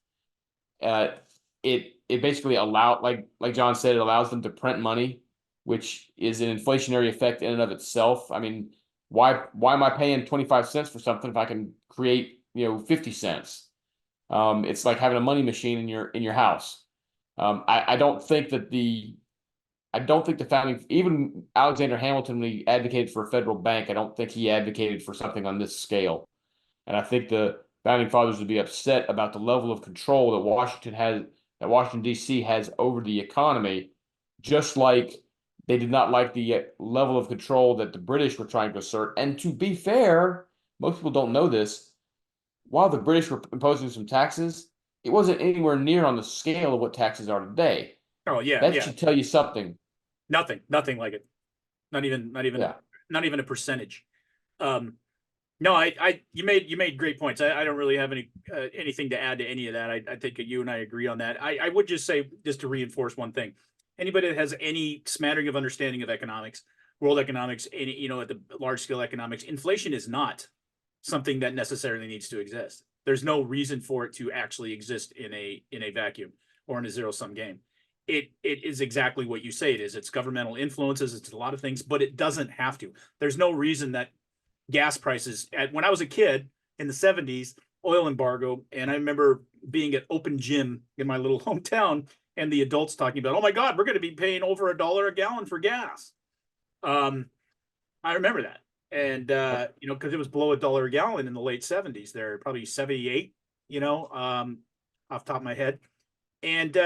It basically like John said, it allows them to print money, which is an inflationary effect in and of itself. I mean, why am I paying 25 cents for something if I can create 50 cents? It's like having a money machine in your house. I don't think the founding, even Alexander Hamilton, when he advocated for a federal bank, I don't think he advocated for something on this scale. And I think the founding fathers would be upset about the level of control that Washington D.C. has over the economy, just like they did not like the level of control that the British were trying to assert. And to be fair, most people don't know this. While the British were imposing some taxes, it wasn't anywhere near on the scale of what taxes are today. Oh yeah, that should tell you something. Nothing like it. Not even a percentage. No, you made great points. I don't really have anything to add to any of that. I think you and I agree on that. I would just say, just to reinforce one thing: anybody that has any smattering of understanding of economics, world economics, at the large scale economics, inflation is not something that necessarily needs to exist. There's no reason for it to actually exist in a vacuum or in a zero sum game. It is exactly what you say it is. It's governmental influences. It's a lot of things, but it doesn't have to. There's no reason that gas prices when I was a kid in the 70s, oil embargo, and I remember being at open gym in my little hometown and the adults talking about, oh my God, we're going to be paying over $1 a gallon for gas. I remember that. And, because it was below $1 a gallon in the late 70s, they're probably 78, off the top of my head. And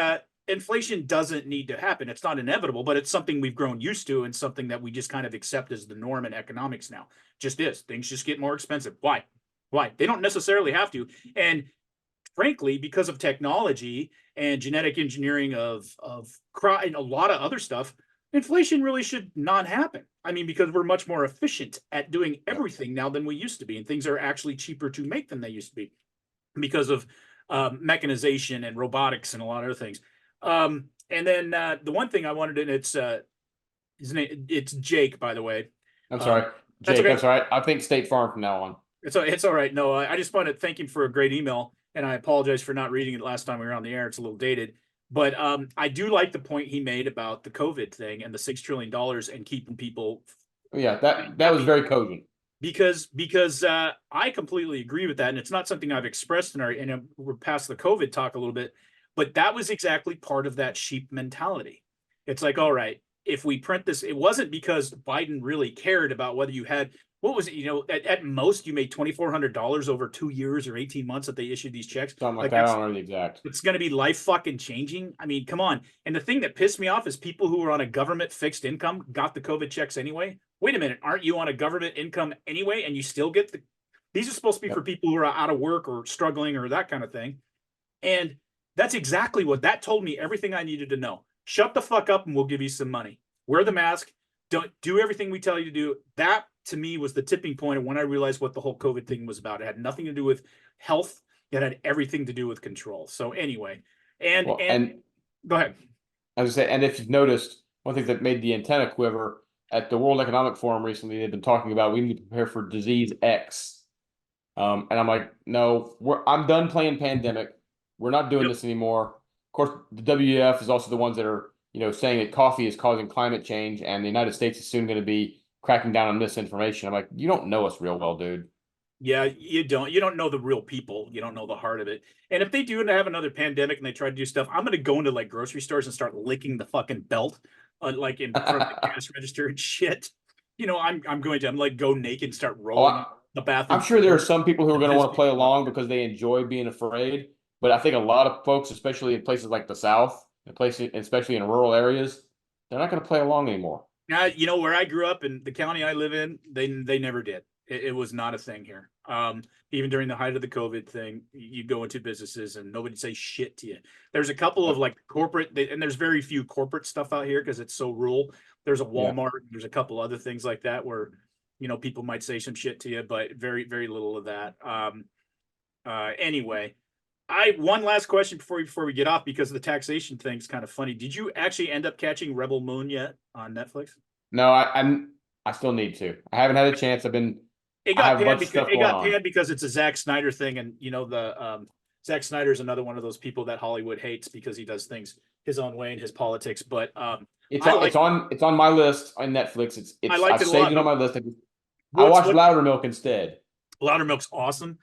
inflation doesn't need to happen. It's not inevitable, but it's something we've grown used to and something that we just kind of accept as the norm in economics now. Just is. Things just get more expensive. Why? They don't necessarily have to. And frankly, because of technology and genetic engineering of and a lot of other stuff, inflation really should not happen. I mean, because we're much more efficient at doing everything now than we used to be, and things are actually cheaper to make than they used to be because of mechanization and robotics and a lot of other things. And then the one thing I wanted, and it's his name, it's Jake, by the way. I'm sorry, Jake. Okay. I'm sorry. I think State Farm from now on. It's all right. No, I just want to thank him for a great email, and I apologize for not reading it last time we were on the air. It's a little dated. But I do like the point he made about the COVID thing and the $6 trillion and keeping people. Yeah, that was very cogent. Because I completely agree with that, and it's not something I've expressed and we're past the COVID talk a little bit, but that was exactly part of that sheep mentality. It's like, all right, if we print this, it wasn't because Biden really cared about whether you had. What was it? At most, you made $2,400 over 2 years or 18 months that they issued these checks. Something like that. I don't know the exact. It's going to be life fucking changing. I mean, come on. And the thing that pissed me off is people who were on a government fixed income got the COVID checks anyway. Wait a minute. Aren't you on a government income anyway? And you still get these are supposed to be for people who are out of work or struggling or that kind of thing. And that's exactly what that told me, everything I needed to know. Shut the fuck up and we'll give you some money. Wear the mask. Don't do everything we tell you to do. That to me was the tipping point of when I realized what the whole COVID thing was about. It had nothing to do with health. It had everything to do with control. So anyway, and go ahead. I was gonna say, and if you've noticed, one thing that made the antenna quiver at the World Economic Forum recently, they've been talking about we need to prepare for disease X. And I'm like, no, I'm done playing pandemic. We're not doing this anymore. Of course, the WEF is also the ones that are, saying that coffee is causing climate change, and the United States is soon going to be cracking down on misinformation. I'm like, you don't know us real well, dude. Yeah, you don't know the real people. You don't know the heart of it. And if they do have another pandemic and they try to do stuff, I'm going to go into like grocery stores and start licking the fucking belt, like in front of the cash register and shit. I'm like go naked and start rolling the bathroom. I'm sure there are some people who are going to want to play along because they enjoy being afraid. But I think a lot of folks, especially in places like the South, especially in rural areas, they're not going to play along anymore. Where I grew up in the county I live in, they never did. It was not a thing here. Even during the height of the COVID thing, you go into businesses and nobody say shit to you. There's a couple of like corporate, and there's very few corporate stuff out here because it's so rural. There's a Walmart, there's a couple other things like that where, people might say some shit to you, but very, very little of that. Anyway, one last question before we get off, because the taxation thing's kind of funny. Did you actually end up catching Rebel Moon yet on Netflix? No, I still need to. I haven't had a chance. It got panned because it's a Zack Snyder thing, and Zack Snyder is another one of those people that Hollywood hates because he does things his own way in his politics. But it's on my list on Netflix. I've saved it on my list. I watched Loudermilk instead. Loudermilk's awesome.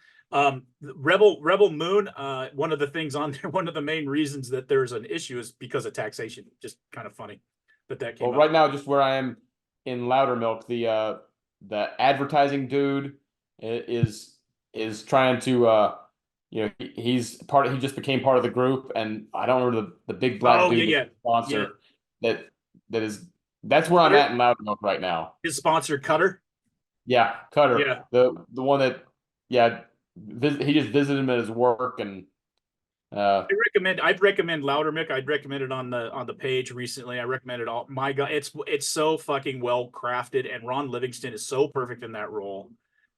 Rebel Moon. One of the things on there, one of the main reasons that there's an issue is because of taxation. Just kind of funny that came up. Right now, just where I am in Loudermilk, the advertising dude is trying to he just became part of the group, and I don't remember the big black dude sponsor. That's where I'm at in Loudermilk right now. His sponsor Cutter. Yeah, Cutter. Yeah. The one that he just visited him at his work, and I'd recommend Loudermilk. I'd recommend it on the page recently. I recommend it all. My God, it's so fucking well crafted, and Ron Livingston is so perfect in that role.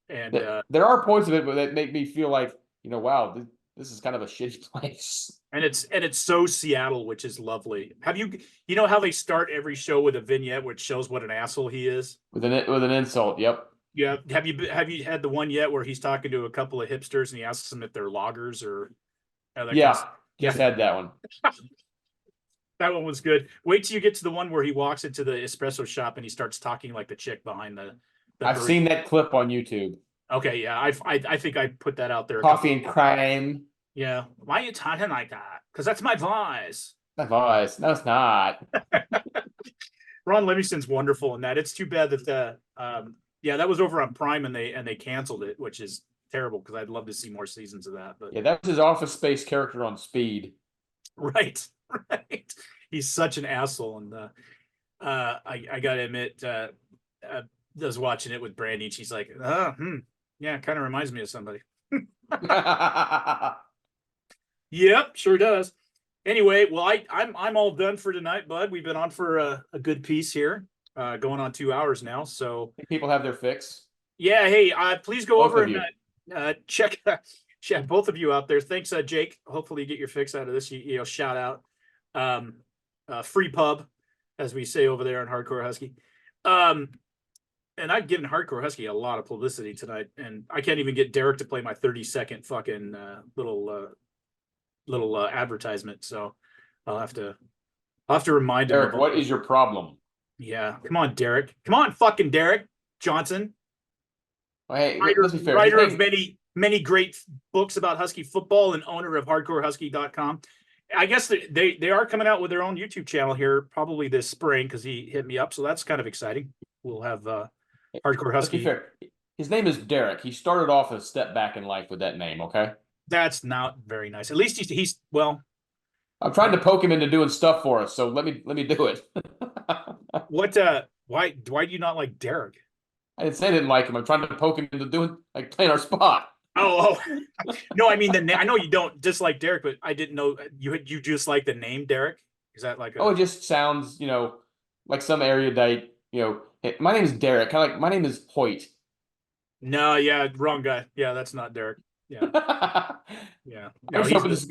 And there are points of it that make me feel like, wow, this is kind of a shitty place. And it's so Seattle, which is lovely. Have you know how they start every show with a vignette which shows what an asshole he is? With an insult, yep. Yeah. Have you had the one yet where he's talking to a couple of hipsters and he asks them if they're loggers or? Just had that one. That one was good. Wait till you get to the one where he walks into the espresso shop and he starts talking like the chick behind the I've seen that clip on YouTube. Okay, yeah, I think I put that out there. Coffee and crime. Yeah, why are you talking like that? Because that's my voice. My voice. No, it's not. Ron Livingston's wonderful in that. It's too bad that that was over on Prime and they canceled it, which is terrible because I'd love to see more seasons of that. But yeah, that was his Office Space character on Speed. Right. He's such an asshole, and I gotta admit, I was watching it with Brandy, and she's like, yeah, kind of reminds me of somebody. Yep, sure does. Anyway, well, I'm all done for tonight, bud. We've been on for a good piece here, going on 2 hours now. So people have their fix. Yeah, hey, please go over and check both of you out there. Thanks, Jake. Hopefully you get your fix out of this. Shout out, free pub, as we say over there on Hardcore Husky. And I've given Hardcore Husky a lot of publicity tonight, and I can't even get Derek to play my 30-second fucking little advertisement. So I'll have to remind him. Derek, what is your problem? Yeah, come on, Derek. Come on, fucking Derek Johnson. Well, hey, writer of many great books about Husky football and owner of HardcoreHusky.com. I guess they are coming out with their own YouTube channel here probably this spring because he hit me up, so that's kind of exciting. We'll have Hardcore Husky. Let's be fair. His name is Derek. He started off a step back in life with that name. Okay, that's not very nice. At least he's well. I'm trying to poke him into doing stuff for us, so let me do it. What? Why do you not like Derek? I didn't say I didn't like him. I'm trying to poke him into doing playing our spot. Oh, no, I mean I know you don't dislike Derek, but I didn't know you just like the name Derek. Is that like Oh, it just sounds, like some erudite, hey, my name is Derek. Kind of like my name is Hoyt. No, yeah, wrong guy. Yeah, that's not Derek. Yeah, yeah. I'm No, just he's hoping this.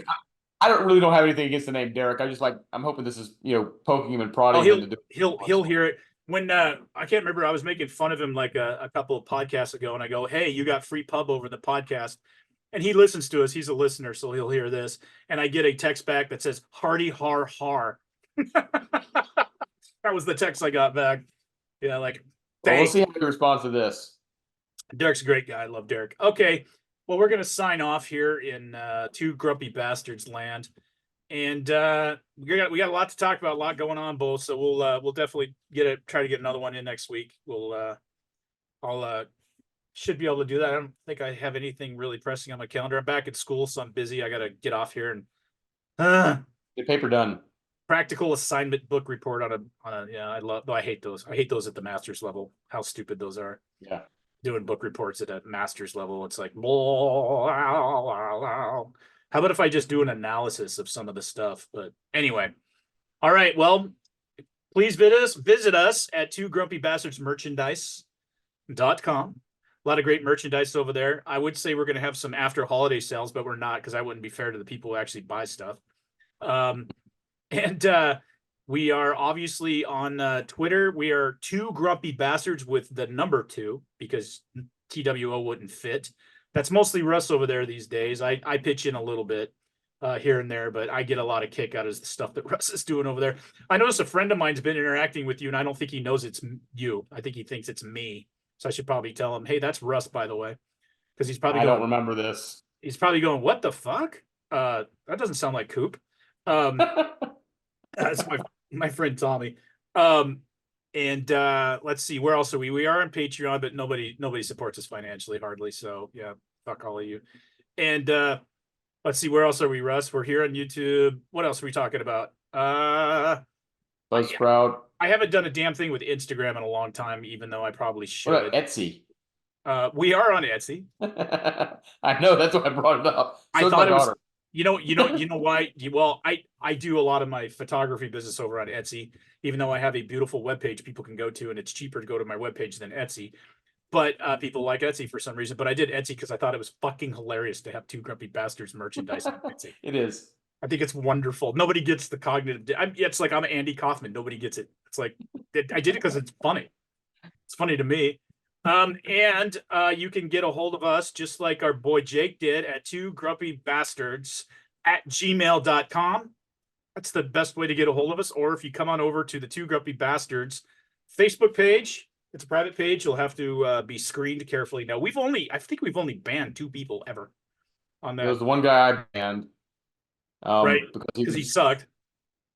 I don't have anything against the name Derek. I'm hoping this is poking him and Oh, prodding him to do. he'll hear it when I can't remember. I was making fun of him like a couple of podcasts ago, and I go, "Hey, you got free pub over the podcast," and he listens to us. He's a listener, so he'll hear this. And I get a text back that says "Hardy har har." That was the text I got back. Yeah, like Well, we'll thanks. see how he responds to this. Derek's a great guy. I love Derek. Okay, well, we're gonna sign off here in Two Grumpy Bastards land. And we got a lot to talk about, a lot going on, both. So we'll definitely try to get another one in next week. I'll should be able to do that. I don't think I have anything really pressing on my calendar. I'm back at school, so I'm busy. I gotta get off here and get paper done. Practical assignment book report on a yeah. I hate those. I hate those at the master's level. How stupid those are. Yeah. Doing book reports at a master's level, it's like, blah, blah, blah, blah. How about if I just do an analysis of some of the stuff? But anyway, all right. Well, please visit us at Two Grumpy Bastards Merchandise.com. A lot of great merchandise over there. I would say we're going to have some after holiday sales, but we're not, because I wouldn't be fair to the people who actually buy stuff. We are obviously on Twitter. We are Two Grumpy Bastards with the number 2, because TWO wouldn't fit. That's mostly Russ over there these days. I pitch in a little bit here and there, but I get a lot of kick out of the stuff that Russ is doing over there. I noticed a friend of mine's been interacting with you, and I don't think he knows it's you. I think he thinks it's me. So I should probably tell him, hey, that's Russ, by the way. Because he's probably don't remember this. He's probably going, what the fuck? That doesn't sound like Coop. That's my friend Tommy. Let's see, where else are we? We are on Patreon, but nobody supports us financially hardly. So yeah, fuck all of you. And let's see, where else are we, Russ? We're here on YouTube. What else are we talking about? Buzzsprout. I haven't done a damn thing with Instagram in a long time, even though I probably should. What about Etsy? We are on Etsy. I know, that's why I brought it up. So I thought it was. You know why? Well, I do a lot of my photography business over on Etsy, even though I have a beautiful webpage people can go to, and it's cheaper to go to my webpage than Etsy. But people like Etsy for some reason. But I did Etsy because I thought it was fucking hilarious to have Two Grumpy Bastards merchandise on Etsy. It is. I think it's wonderful. Nobody gets the cognitive. It's like I'm Andy Kaufman. Nobody gets it. It's like I did it because it's funny. It's funny to me. And you can get a hold of us just like our boy Jake did at twogrumpybastards@gmail.com. That's the best way to get a hold of us. Or if you come on over to the Two Grumpy Bastards Facebook page, it's a private page. You'll have to be screened carefully. Now I think we've only banned 2 people ever on that. There was the one guy I banned. Right, because he sucked.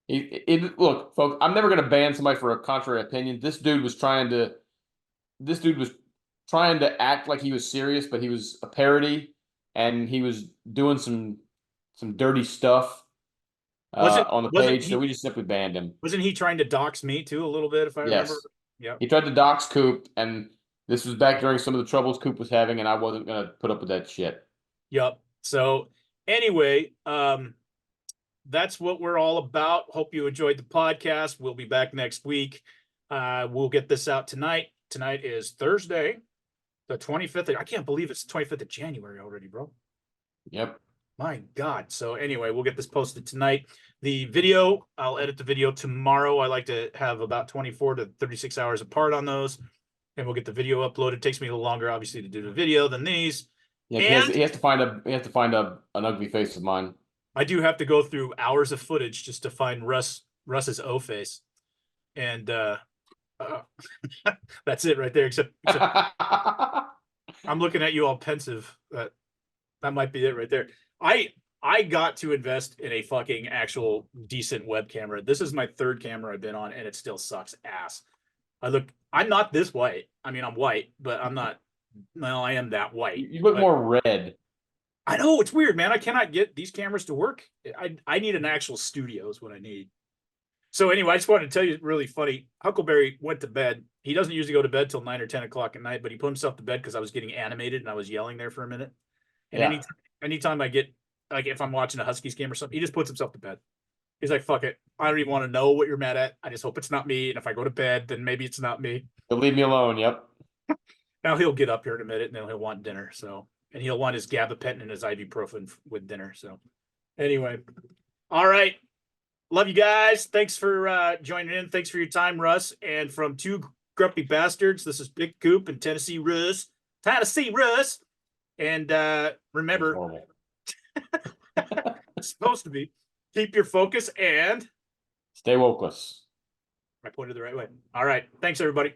Look, folks, I'm never going to ban somebody for a contrary opinion. This dude was trying to act like he was serious, but he was a parody, and he was doing some dirty stuff on the page. So we just simply banned him. Wasn't he trying to dox me too a little bit? If I remember. Yeah. He tried to dox Coop, and this was back during some of the troubles Coop was having, and I wasn't going to put up with that shit. Yep. So anyway, that's what we're all about. Hope you enjoyed the podcast. We'll be back next week. We'll get this out tonight. Tonight is Thursday, the 25th. I can't believe it's the 25th of January already, bro. Yep. My God. So anyway, we'll get this posted tonight. The video, I'll edit the video tomorrow. I like to have about 24 to 36 hours apart on those. And we'll get the video uploaded. It takes me a little longer, obviously, to do the video than these. Yeah, he has to find an ugly face of mine. I do have to go through hours of footage just to find Russ's O face. And that's it right there, except I'm looking at you all pensive. That might be it right there. I got to invest in a fucking actual decent web camera. This is my 3rd camera I've been on, and it still sucks ass. I'm not this white. I mean, I'm white, but I'm not. No, I am that white. You look more red. I know, it's weird, man. I cannot get these cameras to work. I need an actual studio is what I need. So anyway, I just wanted to tell you really funny. Huckleberry went to bed. He doesn't usually go to bed till 9 or 10 o'clock at night, but he put himself to bed because I was getting animated and I was yelling there for a minute. And anytime I get, like, if I'm watching a Huskies game or something, he just puts himself to bed. He's like, fuck it. I don't even want to know what you're mad at. I just hope it's not me. And if I go to bed, then maybe it's not me. He'll leave me alone. Yep. Now he'll get up here in a minute and then he'll want dinner. So, and he'll want his gabapentin and his ibuprofen with dinner. So anyway, all right. Love you guys. Thanks for joining in. Thanks for your time, Russ. And from Two Grumpy Bastards, this is Big Coop and Tennessee Russ. And remember, it's supposed to be, keep your focus and stay wokeless. I pointed the right way. All right. Thanks, everybody.